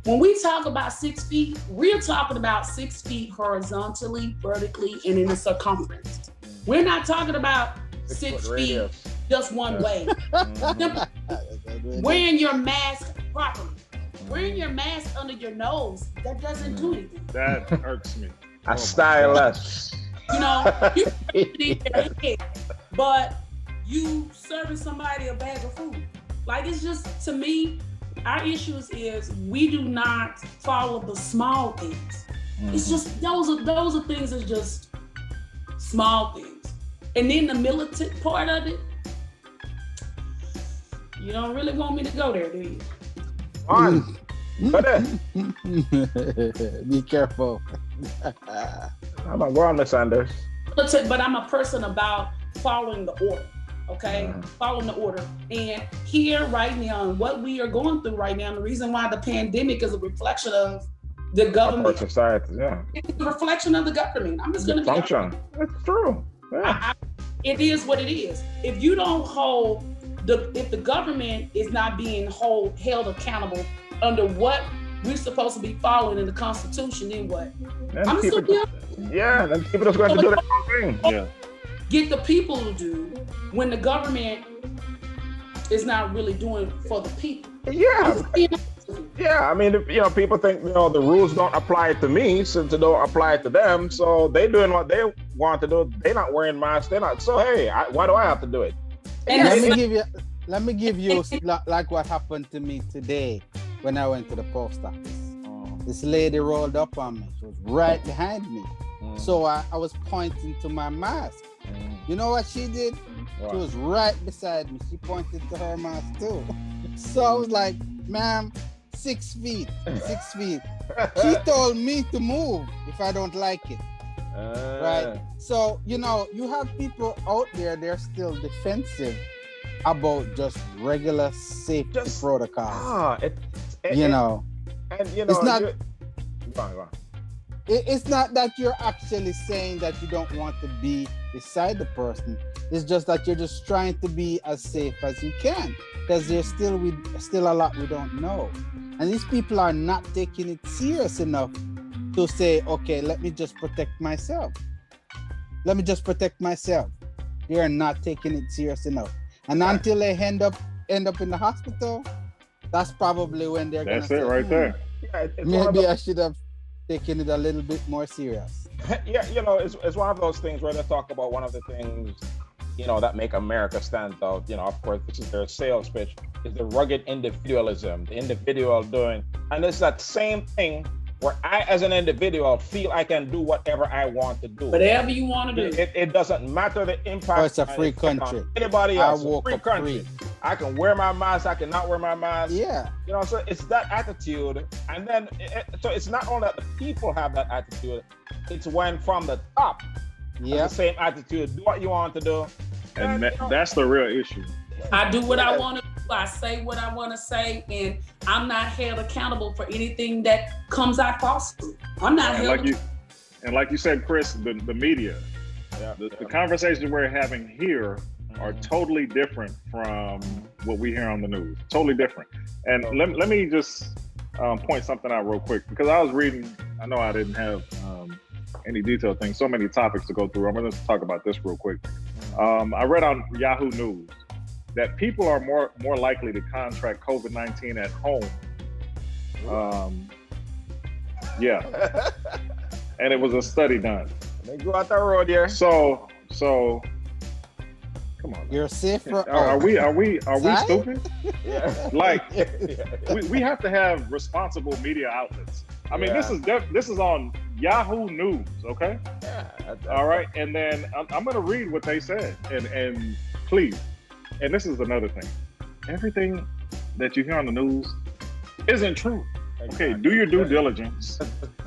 When we talk about 6 feet, we're talking about 6 feet horizontally, vertically, and in the circumference. We're not talking about 6 feet just one way. Mm-hmm. Wearing your mask properly. Wearing your mask under your nose, that doesn't do anything. That irks me. A stylist. You know, you in your head, but you serving somebody a bag of food. Like, it's just, to me, our issues is we do not follow the small things. It's just those are things that's just small things. And then the militant part of it, you don't really want me to go there, do you? On. Go there. Be careful. I'm gonna go on, Miss Sanders. But I'm a person about following the order. Okay, following the order. And here right now, and what we are going through right now, and the reason why the pandemic is a reflection of the government. Society, yeah. It's a reflection of the government. I'm just going to function. It's true. Yeah. It is what it is. If you don't hold if the government is not being held accountable under what we're supposed to be following in the Constitution, then what? I'm just going to yeah, then people just going to do their own thing. Yeah. Get the people to do when the government is not really doing for the people. Yeah. Yeah, I mean, people think, the rules don't apply to me since they don't apply to them. So they doing what they want to do. They're not wearing masks. They're not. So, hey, why do I have to do it? And let me give you like what happened to me today when I went to the post office. This lady rolled up on me. She was right behind me. So I was pointing to my mask. You know what she did? What? She was right beside me. She pointed to her mask too. So I was like, ma'am, 6 feet, 6 feet. She told me to move if I don't like it. Right? So, you have people out there, they're still defensive about just regular safety protocols. And it's not. Go on. It's not that you're actually saying that you don't want to be beside the person. It's just that you're just trying to be as safe as you can, because there's still a lot we don't know. And these people are not taking it serious enough to say, okay, let me just protect myself. They are not taking it serious enough. And until they end up in the hospital, that's probably when they're going to say, that's it right there. Yeah, maybe I should have taken it a little bit more serious. Yeah, it's one of those things where they talk about one of the things, that make America stand out. Of course, this is their sales pitch, is the rugged individualism, the individual doing. And it's that same thing where I, as an individual, feel I can do whatever I want to do. Whatever you want to do. It doesn't matter the impact. It's a free country. Anybody else, I woke free up country. free. I can wear my mask, I cannot wear my mask. Yeah. So it's that attitude. And then, so it's not only that the people have that attitude, it's when from the top, the same attitude, do what you want to do. And that's the real issue. I do what I want to do. I say what I want to say, and I'm not held accountable for anything that comes out falsely. I'm not held accountable. And like you said, Chris, the media, the conversations we're having here are totally different from what we hear on the news. Totally different. And let me just point something out real quick, because I was reading, I know I didn't have any detailed things, so many topics to go through. I'm going to talk about this real quick. I read on Yahoo News that people are more likely to contract COVID-19 at home. And it was a study done. They go out the road here. So come on. You're safer. Are we stupid? Yeah. Like we have to have responsible media outlets. I mean, this is on Yahoo News, okay? Yeah. All right, and then I'm going to read what they said, and please. And this is another thing. Everything that you hear on the news isn't true. Okay, do your due diligence.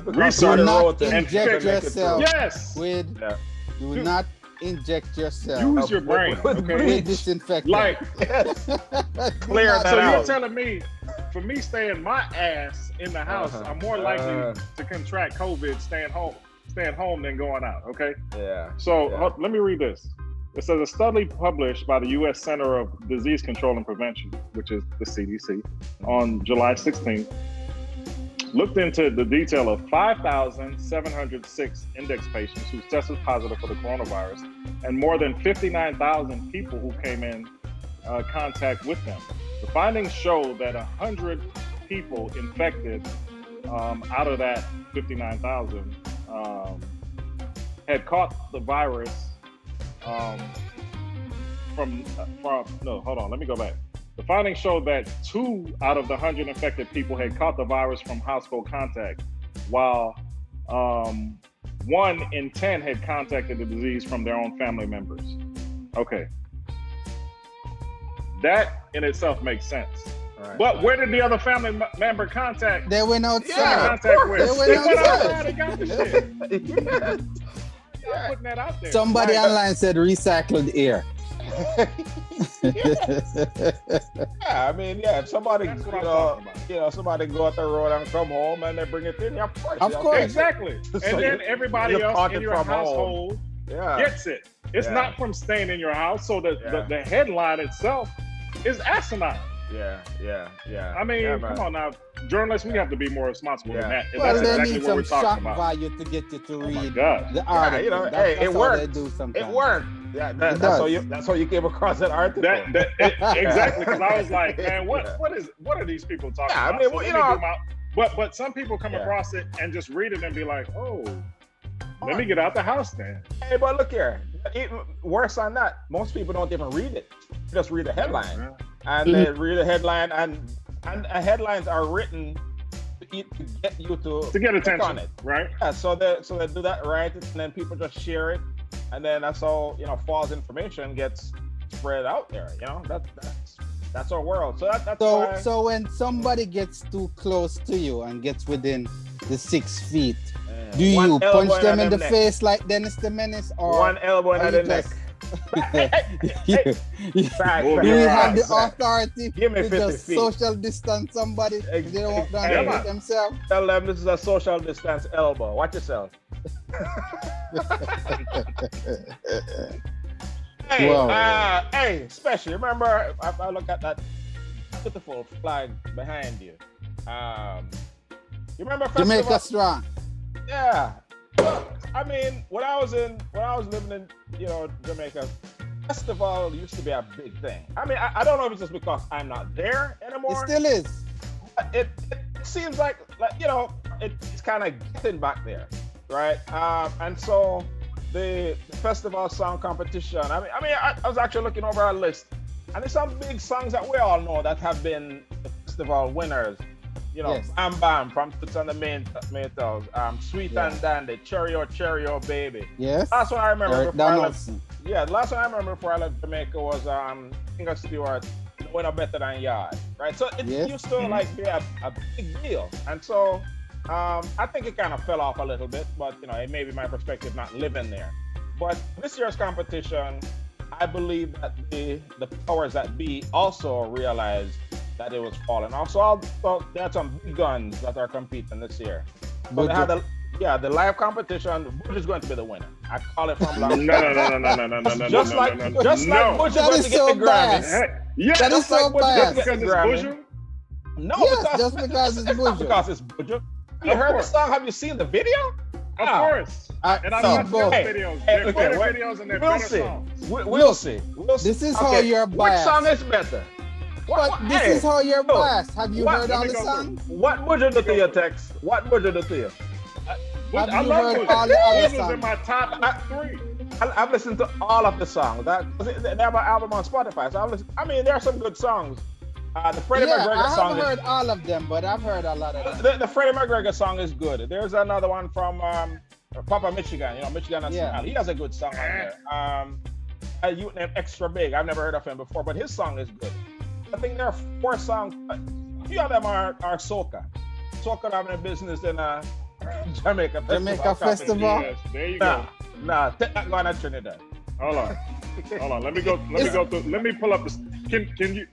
Research. Do not and inject yourself. Yes. Do not inject yourself. Use your brain. Okay. With disinfectant. Like, clear that so out. you're telling me, for me staying my ass in the house, I'm more likely to contract COVID staying home than going out. Okay. Yeah. So let me read this. It says a study published by the U.S. Center of Disease Control and Prevention, which is the CDC, on July 16th, looked into the detail of 5,706 index patients who tested positive for the coronavirus and more than 59,000 people who came in contact with them. The findings show that 100 people infected out of that 59,000 had caught the virus let me go back. The findings showed that 2 out of the 100 infected people had caught the virus from household contact, while 1 in 10 had contacted the disease from their own family members. Okay. That in itself makes sense. Right. But where did the other family member contact? They went outside. Yeah, contact with? They went outside and got the shit. Yeah. Putting that out there. Somebody online said recycled air. Yeah, I mean, yeah, if somebody, somebody go out the road and come home and they bring it in, of course. Exactly. And So then everybody else in your household yeah. gets it. It's not from staying in your house. So the headline itself is asinine. Yeah. I mean, come on now. Journalists, we have to be more responsible than that. And Well, that's they exactly need what we're some talking shock about. value to get you to read the Yeah, article. That's it how worked. they do sometimes. It worked. Yeah, that's how you came across that article. Exactly, because I was like, man, what are these people talking about? I mean, So but some people come across it and just read it and be like, oh, let me get out the house then. Hey, but look here. Even worse than that, most people don't even read it. They just read the headline. And they read the headline, and headlines are written to get you to get attention on it, right? Yeah, so they do that, right? And then people just share it, and then that's how false information gets spread out there. That's our world. So that's why. So when somebody gets too close to you and gets within the 6 feet, do you punch them in the face like Dennis the Menace, or one elbow in the neck? You have the authority to 50 just feet. social distance somebody. They don't want to do it themselves. Tell them this is a social distance elbow. Watch yourself. Hey, especially remember, I look at that beautiful flag behind you. You remember Festival? Jamaica strong. Yeah. I mean, when I was living in Jamaica, festival used to be a big thing. I mean, I don't know if it's just because I'm not there anymore. It still is. But it seems like it's kind of getting back there, right? And so the Festival Song Competition. I was actually looking over our list, and there's some big songs that we all know that have been the festival winners. Yes. Bam Bam from Toots and the Maytals, Sweet and Dandy, Cheerio Baby. Yes. Last one I remember Eric before Donaldson. the last one I remember before I left Jamaica was Singer Stewart, Knowing Better Than Yard, right? So it used to be a big deal, and so I think it kind of fell off a little bit, but it may be my perspective not living there. But this year's competition, I believe that the powers that be also realized that it was falling off. So there are some big guns that are competing this year. But they had the live competition. Bush is going to be the winner. I call it from long. No. Just like Bush is going to get the Grammys. Yeah, that is so bad. Because it's Bush. No, just because it's Bush. Because it's Bush. You heard the song? Have you seen the video? Of course. And I've watched both videos. They're better videos and they're better songs. We'll see. This is how you're biased. Which song is better? But this is how you're biased. Have you heard all the songs? What Bush did to your text? What Bush did to you? Have you heard all the other songs? Bush was in my top 3. I've listened to all of the songs. They have an album on Spotify. So there are some good songs. The Freddie McGregor song. I haven't heard all of them, but I've heard a lot of them. The Freddie McGregor song is good. There's another one from Papa Michigan. Michigan and Smile. He has a good song on there. A youth named Extra Big. I've never heard of him before, but his song is good. I think there are 4 songs. A few of them are soca. Soca having a business in Jamaica Festival. Jamaica Festival. Yes, there you go. Nah, take that going to Trinidad. Hold on. Let me go through. Let me pull up this. Can you?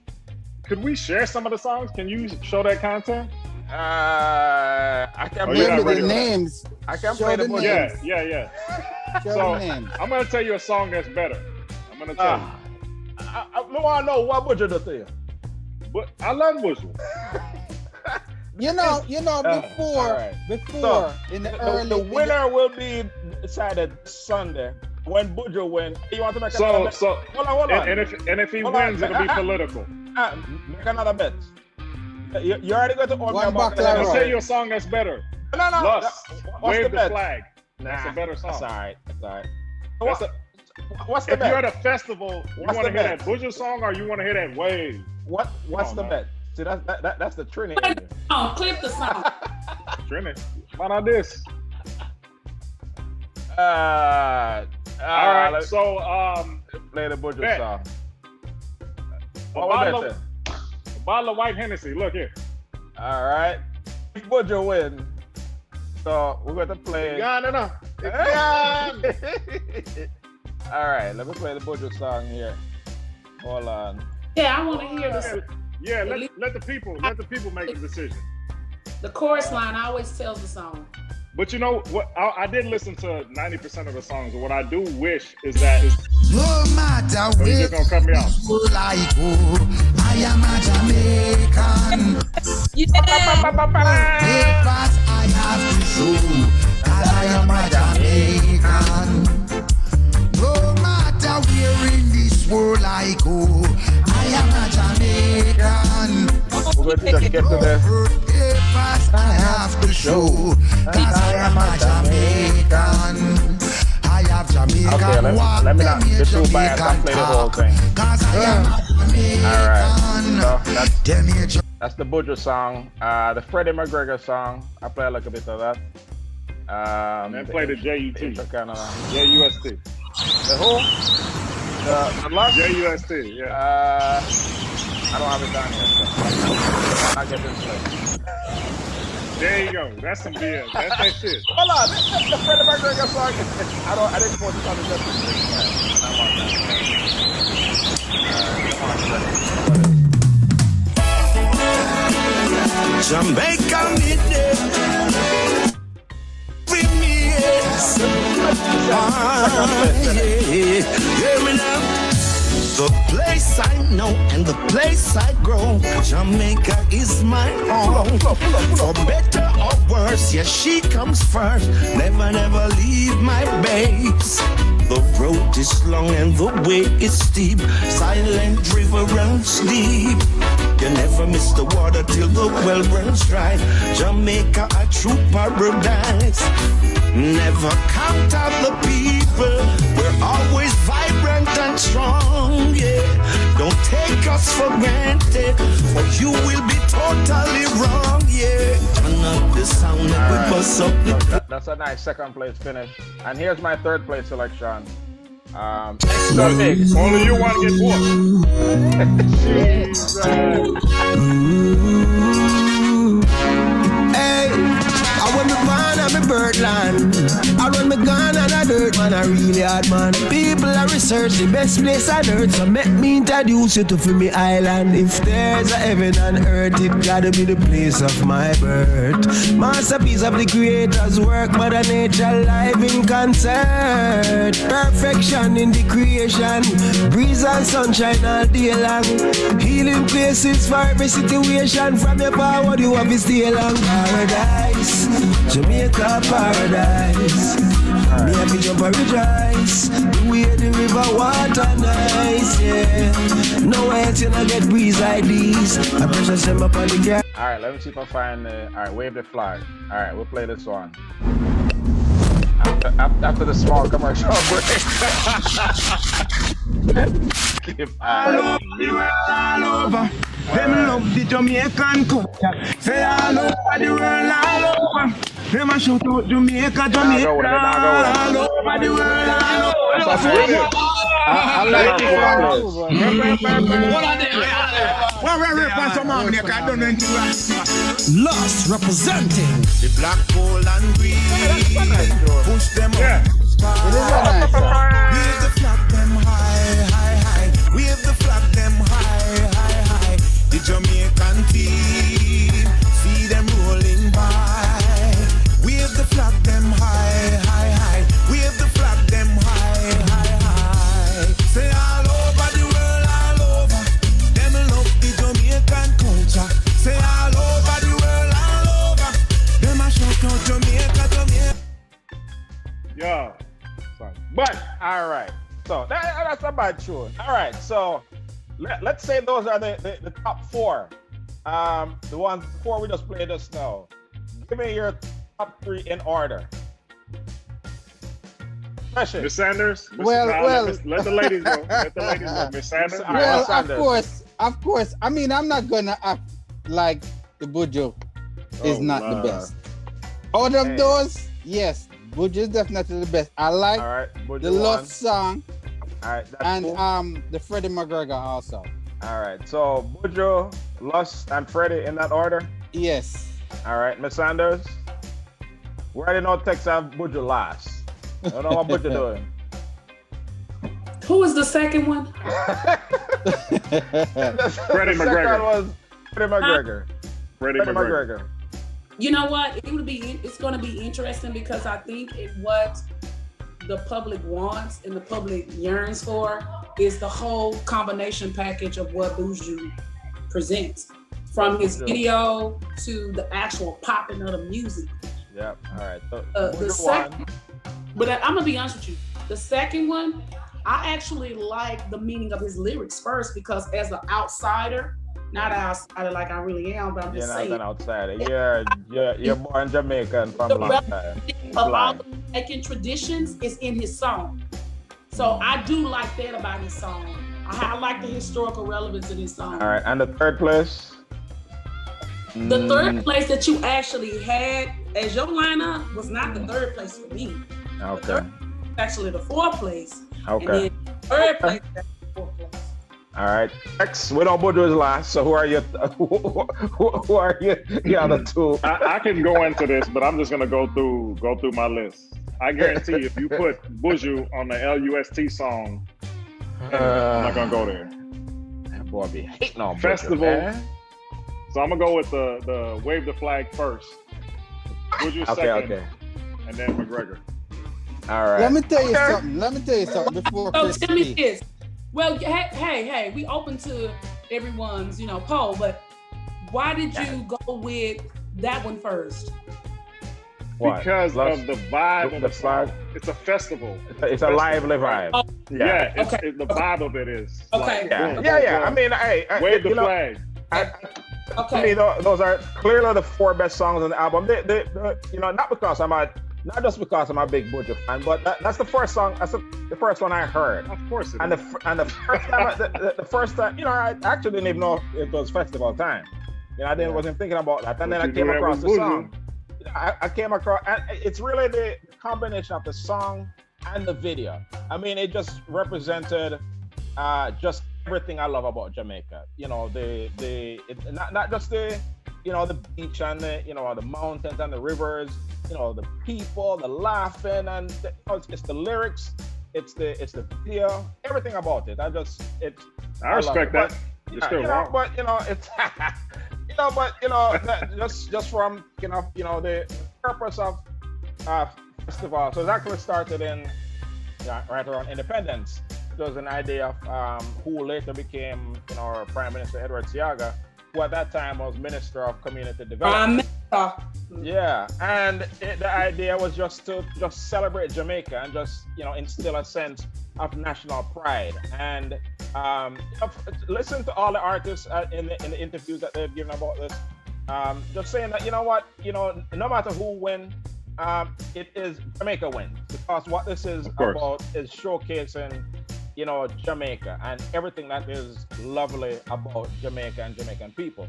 Could we share some of the songs? Can you show that content? I can play the names. I can play the names. Yeah. Show So the names. I'm gonna tell you a song that's better. I'm gonna tell you. I want to know what Buju do to you. But I love Buju. before, all right. before in the early. The winner will be decided Sunday when Buju win. You want to make another bet? So Hold on. and if he wins, it'll be political. Make another bet. You already got to own One your buck bucket. left. Let's say your song that's better. No. Lust, What's Wave the the bet? Flag. That's a better song. That's all right. That's a, What's the if you're bet? at a festival, you What's want the to hear bet? that Buju song or you want to hear that Wave? What's on, the man. bet? See, that's the Trini. Clip the song. Trinity. Why not this? All All right. let's So play the Buju bet. song. a What we bottle betting? a bottle of white Hennessy. Look here. All right. If Buju win, so we're going to play. Gone enough. All right, let me play the Buju song here. Hold on. Yeah, I want to hear this. Yeah, let the people make the decision. The chorus line always tells the song. But you know what? I didn't listen to 90% of the songs. What I do wish is that No matter so you where just gonna cut me off. I go, I am a Jamaican. Yeah. Papers I have to show, 'cause I am a Jamaican. No matter where in this world I go, I am a Jamaican. We're going to just get to this. Papers I have to show, 'cause I am a Jamaican. I have Jamaican. Okay, let me not get too biased and play the whole thing. 'Cause I am a All right. Jamaican. So that's the Buju song. The Freddie McGregor song. I play a little bit of that. And play the JUT. intro kinda- JUST. The who? The Lust? JUST, yeah. I don't have it down here. So I'll get this play. There you go. That's some BS. That's that shit. Hold on, this is the Freddie McGregor song. I didn't put this on the just I'm on that. Jamaica midday. Bring me hear me now. The place I know and the place I grow, Jamaica is my home. For better or worse, yes, she comes first. Never, never leave my base. The road is long and the way is steep. Silent river runs deep. You never miss the water till the well runs dry. Jamaica, a true paradise. Never count out the people. We're always vibrant and strong, yeah. Don't take us for granted, or you will be totally wrong, yeah. Turn up the sound and we bust up the... That's a nice second place finish. And here's my third place selection. Extra big. Only you want to get one. Jesus. Hey, I want me born on me birdland. I run me gun on a dirt man, a really hard man. People are research the best place on earth, so make me introduce you to me island. If there's a heaven on earth, it gotta be the place of my birth. Masterpiece of the creator's work, Mother Nature live in concert. Perfection in the creation, breeze and sunshine all day long. Healing places for every situation. From your power, you have to stay long. Paradise, Jamaica paradise. Me have to jump and rejoice. The way the river water nice, yeah. No else you not get breeze like these. I pressure them up on the ground. All right, let me see if I find the. All right, wave the flag. All right, we'll play this one. After the small commercial break. All over. Them love the Jamaican culture. Say all over the world, all over. Them a shout out Jamaica, Jamaica. All over the world, all over. I like it. Lost representing the black, gold, and green. Push them up. It is a nice song. Wave the flag them high, high, high. Wave the flag them high, high, high. The Jamaican team, see them rolling by. Wave the flag them high, high, high. Wave the flag them high, high, high. Say all over the world, all over. Them love the Jamaican culture. Say all over the world, all All right. So that's a bad tune. All right. So let's say those are the top four. The ones four we just played just now. Give me your top three in order. Special. Miss Sanders. Well. Let the ladies go. Let the ladies go. Miss Sanders. Well, Sanders. of course. I mean, I'm not gonna act like the Buju is not the best. Out of those, yes, Buju is definitely the best. I like the Lost song. All right, and cool. The Freddie McGregor also. All right, so Buju, Lust, and Freddie in that order. Yes. All right, Miss Sanders. We already know Texas have Buju last. I don't know what Buju doing. Who was the second one? Freddie McGregor. Was Freddie McGregor. Freddie McGregor. You know what? It's going to be interesting because I think what the public wants and the public yearns for is the whole combination package of what Buju presents, from his video to the actual popping of the music. Yep. All right. So, the second, but I'm gonna be honest with you. The second one, I actually like the meaning of his lyrics first because as an outsider, not an outsider like I really am, but I'm just saying. You're not an outsider. You're born Jamaican from a long time. Of all the Jamaican traditions is in his song. So I do like that about his song. I like the historical relevance of his song. All right, and the third place? The third place that you actually had as your lineup was not the third place for me. Okay. The third place, actually the fourth place. Okay. And then the third place, that's the fourth place. All right. Next, we know Buju is last. So who are you? Who are you? The other two. I can go into this, but I'm just gonna go through my list. I guarantee if you put Buju on the LUST song, I'm not gonna go there. That boy be hating on Festival. Buju, man. So I'm gonna go with the wave the flag first. Buju second, and then McGregor. All right. Let me tell you something before Chris tell me speaks. this. Well, hey, we open to everyone's, poll, but why did you go with that one first? Because of the vibe of the song. It's a festival. It's a lively vibe. Oh, yeah, the vibe of it is. Okay. Like, Yeah. I mean, wave the flag. To me, those are clearly the four best songs on the album. They not just because I'm a big Buju fan, but that's the first song. That's the first one I heard. Of course. And the first time, the first time, I actually didn't even know it was festival time. I wasn't thinking about that. And then I came across the song. I came across, and it's really the combination of the song and the video. I mean, it just represented just everything I love about Jamaica. Not just the beach and the mountains and the rivers. The people, the laughing, and it's the lyrics, it's the video, everything about it. I respect that. You're still wrong. But it's just from the purpose of festival. So it actually started in right around independence. It was an idea of who later became our Prime Minister Edward Seaga, who at that time was Minister of Community Development. Yeah, and the idea was just to celebrate Jamaica and just instill a sense of national pride. And listen to all the artists in the interviews that they've given about this, just saying that no matter who wins, it is Jamaica wins, because what this is about is showcasing Jamaica and everything that is lovely about Jamaica and Jamaican people.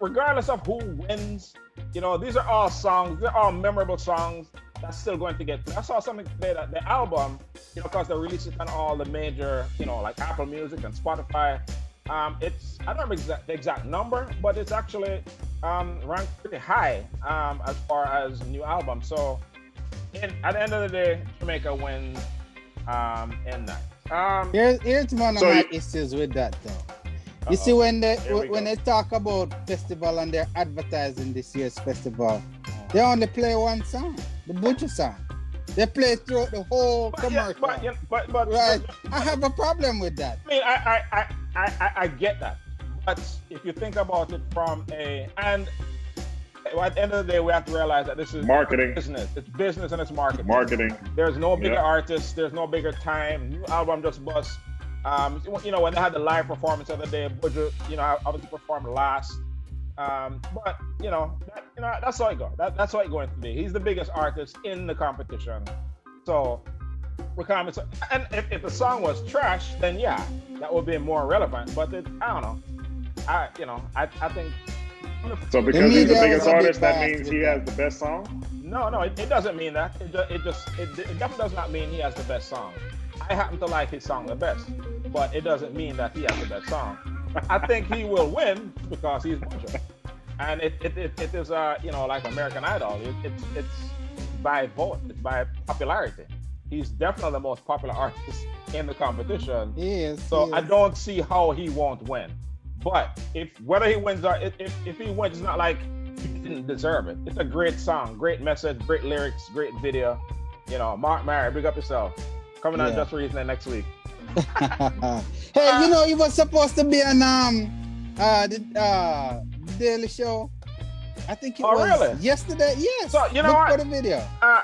Regardless of who wins, these are all songs, they're all memorable songs that's still going to get. I saw something today that the album, because they released it on all the major, like Apple Music and Spotify. It's, I don't remember the exact number, but it's actually ranked pretty high as far as new album. So at the end of the day, Jamaica wins in that. Here's one of my issues with that though. You see, when they talk about festival and they're advertising this year's festival, they only play one song, the Buju song. They play throughout the whole commercial. But right, I have a problem with that. I mean, I get that, but if you think about it from and at the end of the day, we have to realize that this is Marketing. business. It's business and it's marketing. Marketing. There's no bigger Yep. artist. There's no bigger time. New album just bust. You know, when they had the live performance the other day, Buju, you know, obviously performed last. But you know, that's how it goes. That's how it's going to be. He's the biggest artist in the competition. So we're kind of, and if the song was trash, then yeah, that would be more relevant. But I don't know. I think. So because he's the media biggest was a bit artist, that biased means with he that. has the best song? No, it doesn't mean that. It definitely does not mean he has the best song. I happen to like his song the best, but it doesn't mean that he has the best song. I think he will win because he's Buju. And it is you know, like American Idol. It's by vote, it's by popularity. He's definitely the most popular artist in the competition. He is. So he I is. don't see how he won't win. But whether he wins or if he wins, it's not like he didn't deserve it. It's a great song, great message, great lyrics, great video. You know, Mark Mary, big up yourself. Coming on Yeah. Just Reasoning next week. Hey, you know, he was supposed to be on the Daily Show. I think it Oh, was really? yesterday. Yes. So, you know Look what? for the video. All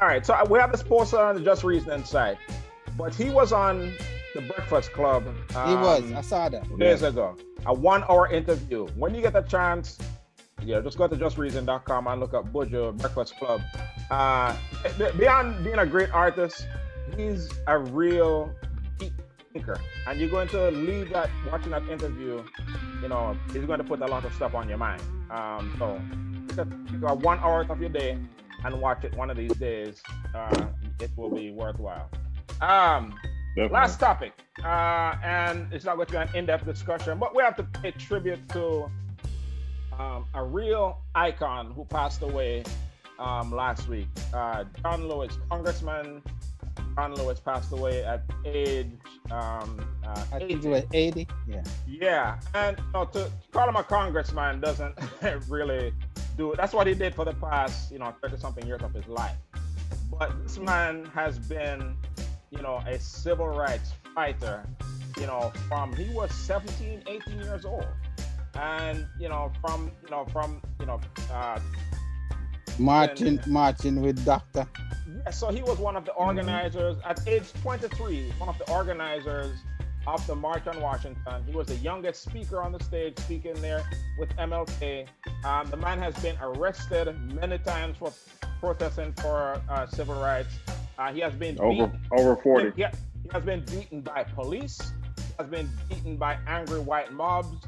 right, so we have this poster on the Just Reasoning site, but he was on the Breakfast Club. He was. I saw that. 2 days ago. A 1-hour interview. When you get a chance, just go to justreason.com and look up Buju Breakfast Club. Beyond being a great artist, he's a real deep thinker. And you're going to leave that watching that interview, you know, he's going to put a lot of stuff on your mind. So take a 1 hour of your day and watch it one of these days. It will be worthwhile. Definitely. Last topic, and it's not going to be an in-depth discussion, but we have to pay tribute to a real icon who passed away last week. John Lewis, Congressman John Lewis, passed away at age I 80. think it was 80. Yeah. Yeah, and you know, to call him a congressman doesn't really do it. That's what he did for the past, 30-something years of his life. But this man has been, a civil rights fighter, from he was 17, 18 years old. And, Marching with Doctor. Yeah, so he was one of the organizers at age 23, one of the organizers of the March on Washington. He was the youngest speaker on the stage, speaking there with MLK. The man has been arrested many times for protesting for civil rights. He has been over 40. He has been beaten by police. He has been beaten by angry white mobs.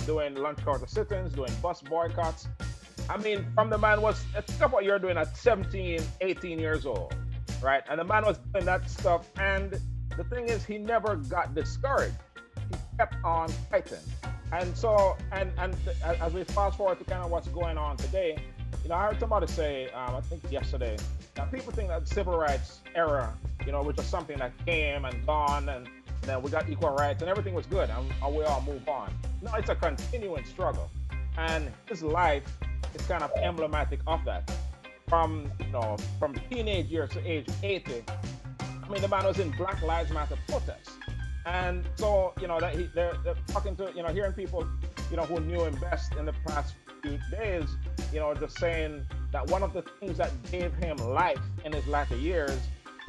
Doing lunch counter sit-ins, doing bus boycotts. I mean, from the man was, think of what you're doing at 17, 18 years old, right? And the man was doing that stuff. And the thing is, he never got discouraged. He kept on fighting. And so, and as we fast forward to kind of what's going on today, I heard somebody say, I think yesterday, that people think that the civil rights era, which is something that came and gone, and then we got equal rights and everything was good, and we all move on. No, it's a continuing struggle. And his life is kind of emblematic of that. From teenage years to age 80, I mean, the man was in Black Lives Matter protests. And so, that they're talking to, hearing people, who knew him best in the past few days, just saying that one of the things that gave him life in his latter years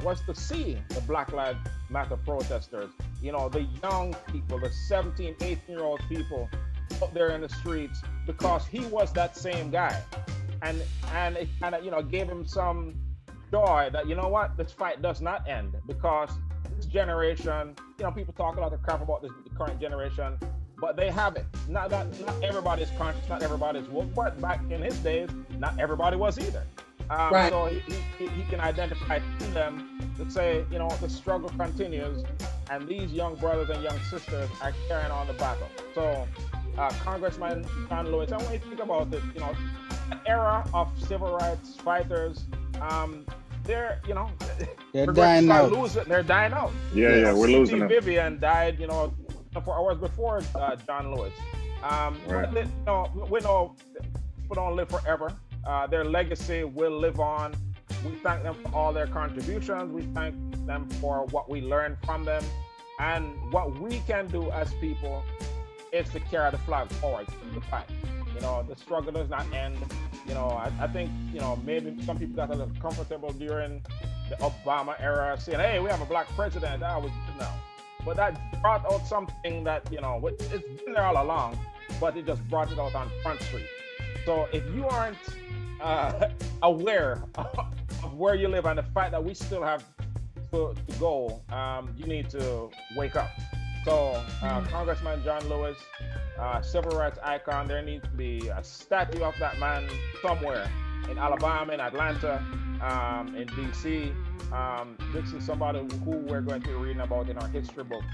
was to see the Black Lives Matter protesters, the young people, the 17, 18-year-old people out there in the streets, because he was that same guy. And it kind of, gave him some joy that, this fight does not end, because this generation, people talk a lot of crap about the current generation, but they have it. Not everybody's conscious, not everybody's woke, but back in his days, not everybody was either. Right. So he can identify to them to say, the struggle continues, and these young brothers and young sisters are carrying on the battle. So Congressman John Lewis, and when you think about it, an era of civil rights fighters, they're dying out. They're dying out. Yeah, we're losing them. Vivian died, 4 hours before John Lewis. Right. But, we know people don't live forever. Their legacy will live on. We thank them for all their contributions. We thank them for what we learned from them. And what we can do as people is to carry the flag forward in the fight. The struggle does not end. I think, maybe some people got a little comfortable during the Obama era, saying, hey, we have a black president. That was good now. But that brought out something that, it's been there all along, but it just brought it out on Front Street. So if you aren't aware of where you live and the fact that we still have to go, you need to wake up. So Congressman John Lewis, civil rights icon, there needs to be a statue of that man somewhere in Alabama, in Atlanta, in DC. This is somebody who we're going to be reading about in our history books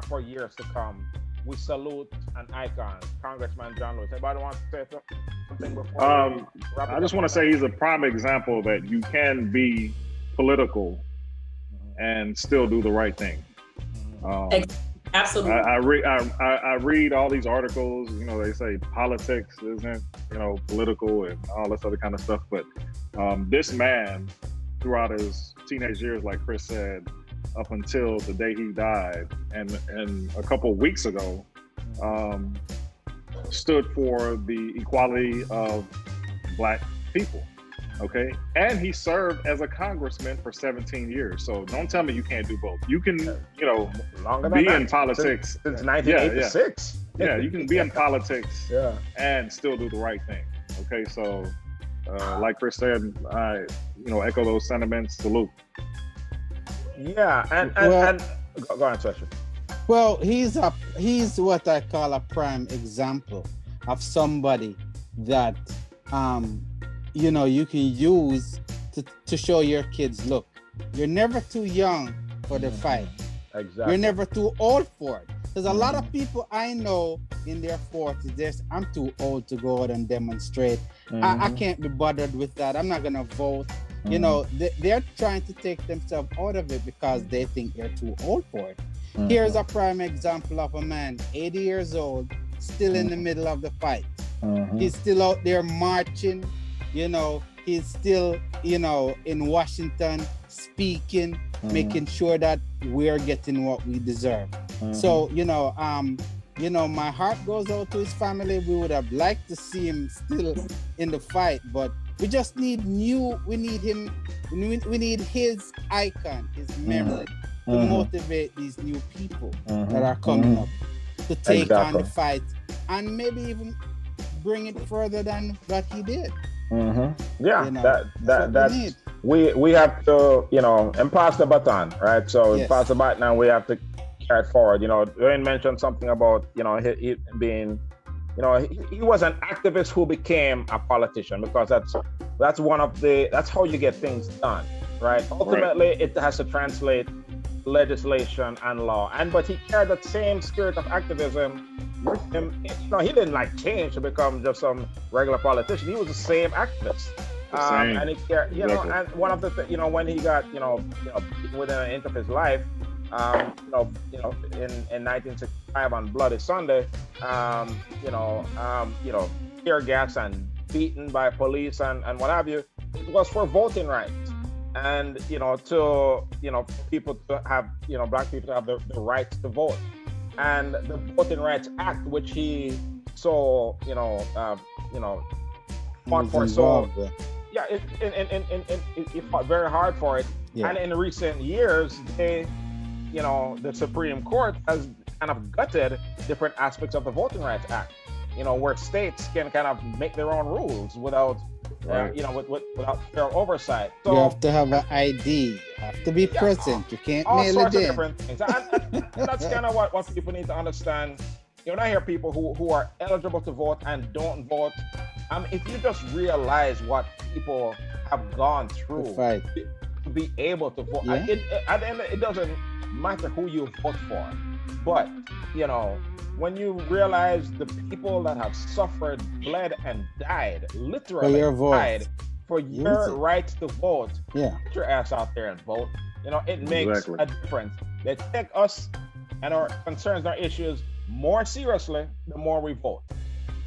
for years to come. We salute an icon, Congressman John Lewis. Anybody want to say something before? I just want to say he's a prime example that you can be political and still do the right thing. Absolutely. I read all these articles. They say politics isn't political and all this other kind of stuff. But this man, throughout his teenage years, like Chris said, up until the day he died, and a couple of weeks ago, stood for the equality of Black people. Okay, and he served as a congressman for 17 years. So don't tell me you can't do both. You can, be in politics since 1986. Yeah, you can be in politics and still do the right thing. Okay, so like Chris said, I echo those sentiments. Salute. Yeah, and go on, Sasha. Well, he's what I call a prime example of somebody that you can use to show your kids, look, you're never too young for the fight. Exactly. You're never too old for it. There's a lot of people I know in their 40s, I'm too old to go out and demonstrate. I can't be bothered with that. I'm not going to vote. They're trying to take themselves out of it because they think they're too old for it. Here's a prime example of a man, 80 years old, still in the middle of the fight. He's still out there marching. He's still, in Washington speaking, making sure that we're getting what we deserve. So, my heart goes out to his family. We would have liked to see him still in the fight, but we just need we need him, we need his icon, his memory to motivate these new people that are coming up to take on the fight and maybe even bring it further than what he did. Yeah, that's we have to and pass the baton, right? So pass the baton and we have to carry it forward. Dwayne mentioned something about he being he was an activist who became a politician, because that's how you get things done, right? Ultimately, it has to translate legislation and law, but he carried that same spirit of activism with him. He didn't change to become just some regular politician. He was the same activist, and he cared, and one of the when he got within an inch of his life, in 1965 on Bloody Sunday, tear gas and beaten by police and what have you. It was for voting rights, and to people to have Black people to have the right to vote, and the Voting Rights Act, which he fought for so. Yeah, he fought very hard for it, and in recent years, the Supreme Court has kind of gutted different aspects of the Voting Rights Act, where states can kind of make their own rules without, without fair oversight. So you have to have an ID. You have to be present. You can't all mail sorts it of in. different things. And that's kind of what people need to understand. I hear people who are eligible to vote and don't vote. If you just realize what people have gone through to be able to vote, at the end, it doesn't matter who you vote for, but when you realize the people that have suffered, bled, and died, literally died for your right to vote, get your ass out there and vote. It makes a difference. They take us and our concerns, our issues more seriously the more we vote.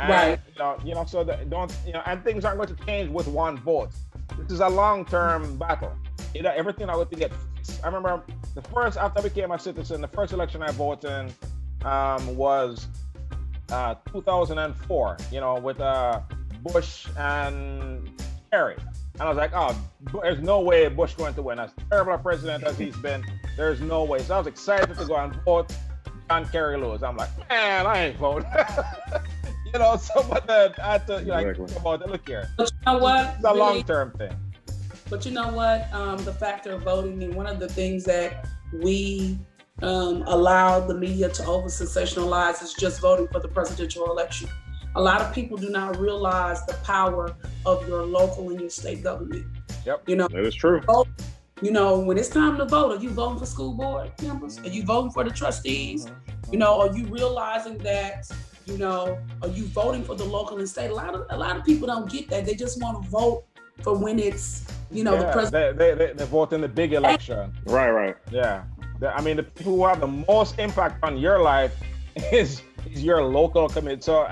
And, so and things aren't going to change with one vote. This is a long-term battle. Everything I going to get. I remember after I became a citizen, the first election I voted in was 2004, with Bush and Kerry. And I was like, oh, there's no way Bush going to win. As terrible a president as he's been, there's no way. So I was excited to go and vote John Kerry lose. I'm like, man, I ain't voting. So but then I had to think about it. Look here. But you know what? It's a long-term thing. But you know what? The factor of voting, and one of the things that we allow the media to over-sensationalize is just voting for the presidential election. A lot of people do not realize the power of your local and your state government. Yep. That is true. When it's time to vote, are you voting for school board members? Are you voting for the trustees? Are you realizing that, are you voting for the local and state? A lot of people don't get that. They just want to vote for when it's, the president. They vote in the big election. Right. Yeah. The people who have the most impact on your life is your local committee. So,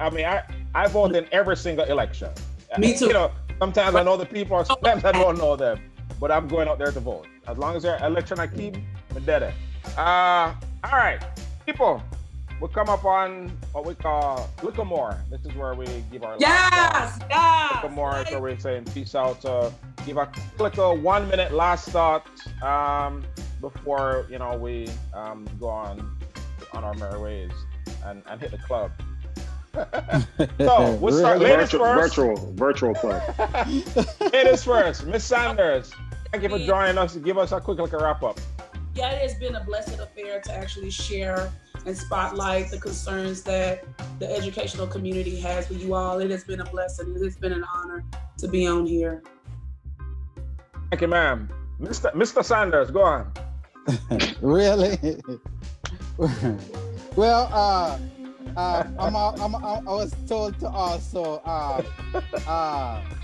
I vote in every single election. Me too. Sometimes I know the people, sometimes I don't know them, but I'm going out there to vote. As long as there's an election I keep, I'm dead it. All right, people, we'll come up on what we call Look More. This is where we give our yes. Look More is where we're saying peace out. So give a 1 minute last thought before we go on our merry ways and hit the club. So we'll start. Ladies first. Virtual club. Ladies first. Miss Sanders, thank you for joining us. Give us a quick wrap up. Yeah, it has been a blessed affair to actually share and spotlight the concerns that the educational community has with you all. It has been a blessing. It has been an honor to be on here. Thank you, ma'am. Mr. Sanders, go on. Really? Well, I was told to also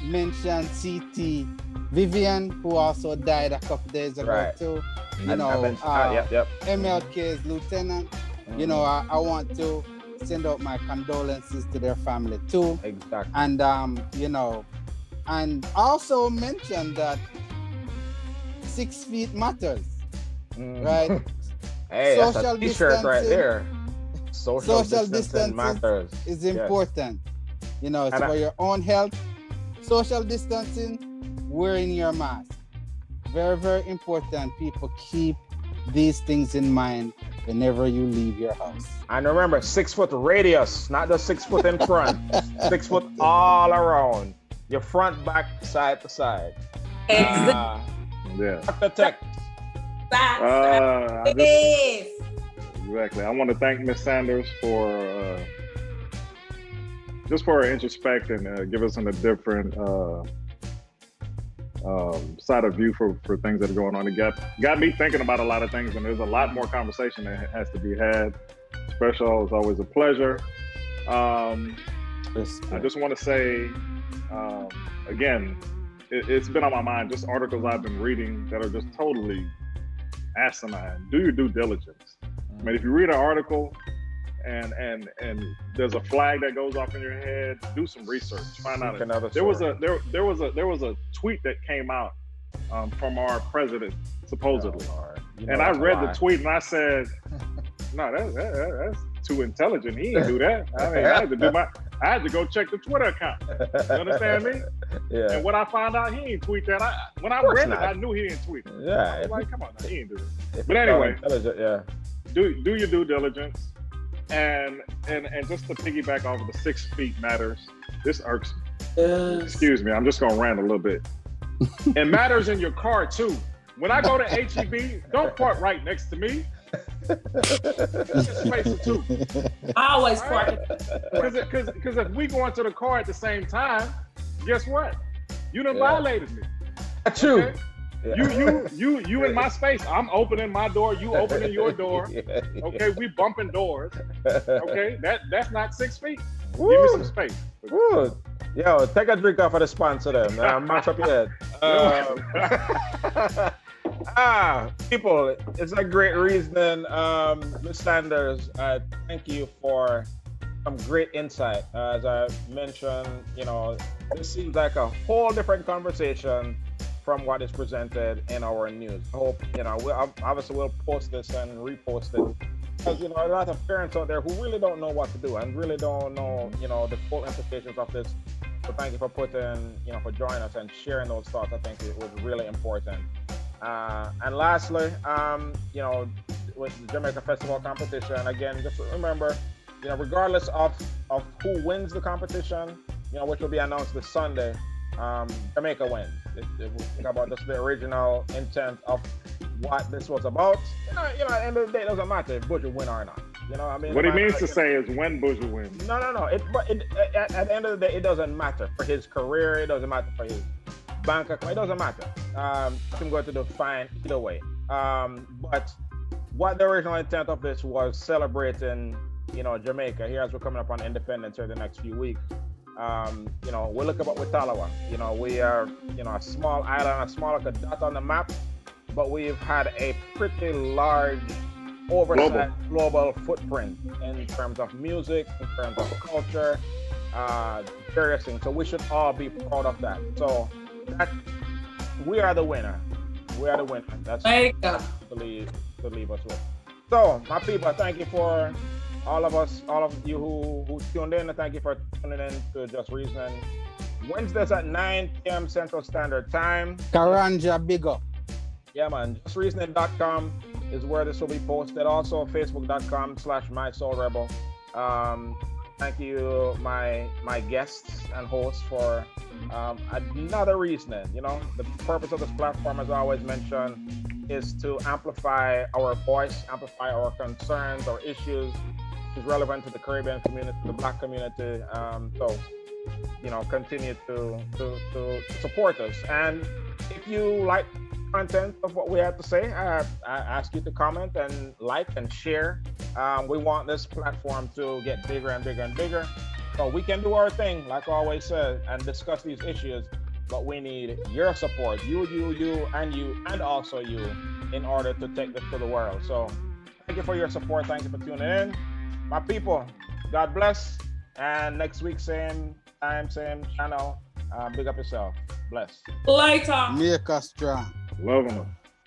mention CT Vivian, who also died a couple days ago, right. too. Yep. MLK's lieutenant. I want to send out my condolences to their family too. Exactly. And and also mention that 6 feet matters, right? Hey, social that's a t-shirt right there. Social distancing matters. Is important. It's for your own health. Social distancing, wearing your mask. Very, very important. People keep these things in mind whenever you leave your house. And remember, 6 foot radius, not just 6 foot in front. 6 foot all around. Your front, back, side to side. Dr. Tech. Exactly. I want to thank Ms. Sanders for her introspect and give us a different side of view for things that are going on. It got me thinking about a lot of things, and there's a lot more conversation that has to be had. Special is always a pleasure. I just want to say, again, it's been on my mind, just articles I've been reading that are just totally asinine. Do your due diligence. If you read an article and there's a flag that goes off in your head, do some research. Find out. There was a tweet that came out from our president, supposedly. I read the tweet and I said, no, that's too intelligent. He didn't do that. I had to go check the Twitter account. You understand me? Yeah. And when I found out he didn't tweet that, when I read it, I knew he didn't tweet it. Yeah. I was like, come on, he didn't do it. But anyway, do your due diligence, and just to piggyback off of the 6 feet matters. This irks me. Excuse me, I'm just gonna rant a little bit. It matters in your car too. When I go to HEB, don't park right next to me. Space of 2. I always park Because if we go into the car at the same time, guess what? You done violated me. That's true. Okay? You in my space. I'm opening my door. You opening your door. Okay, we bumping doors. Okay, that's not 6 feet. Woo. Give me some space. Woo. Yo, take a drink off of the sponsor then. Mash up your head. People, it's a great reason. Ms. Sanders, thank you for some great insight. As I mentioned, this seems like a whole different conversation from what is presented in our news. I hope, obviously we'll post this and repost it because a lot of parents out there who really don't know what to do and really don't know the full implications of this. So thank you for for joining us and sharing those thoughts. I think it was really important. And lastly, with the Jamaica Festival Competition, again, just remember, regardless of who wins the competition, which will be announced this Sunday, Jamaica wins. If we think about just the original intent of what this was about, at the end of the day, it doesn't matter if Buju win or not. What he means to say is when Buju wins. No. At the end of the day, it doesn't matter for his career. It doesn't matter for his bank account. It doesn't matter. I'm going to do fine either way. But what the original intent of this was celebrating, Jamaica. Here as we're coming up on independence here the next few weeks. We look about with Talawa. We are, a small island, a small like a dot on the map, but we've had a pretty large, oversized global footprint in terms of music, in terms of culture, various things. So we should all be proud of that. So we are the winner. We are the winner. That's to leave us with. So, my people, thank you for all of you who tuned in, and thank you for tuning in to Just Reasoning. Wednesdays at 9 p.m. Central Standard Time. Karanja, big up. Yeah, man. JustReasoning.com is where this will be posted. Also, Facebook.com/MySoulRebel. Thank you, my guests and hosts, for another reasoning. The purpose of this platform, as I always mention, is to amplify our voice, amplify our concerns, our issues, which is relevant to the Caribbean community, the Black community. So, continue to support us. And if you like content of what we have to say, I ask you to comment and like and share. We want this platform to get bigger and bigger and bigger, so we can do our thing, like I always said, and discuss these issues. But we need your support, you, and also you, in order to take this to the world. So thank you for your support. Thank you for tuning in, my people. God bless. And next week, same time, same channel. Big up yourself. Bless. Later. Make us strong. Love them.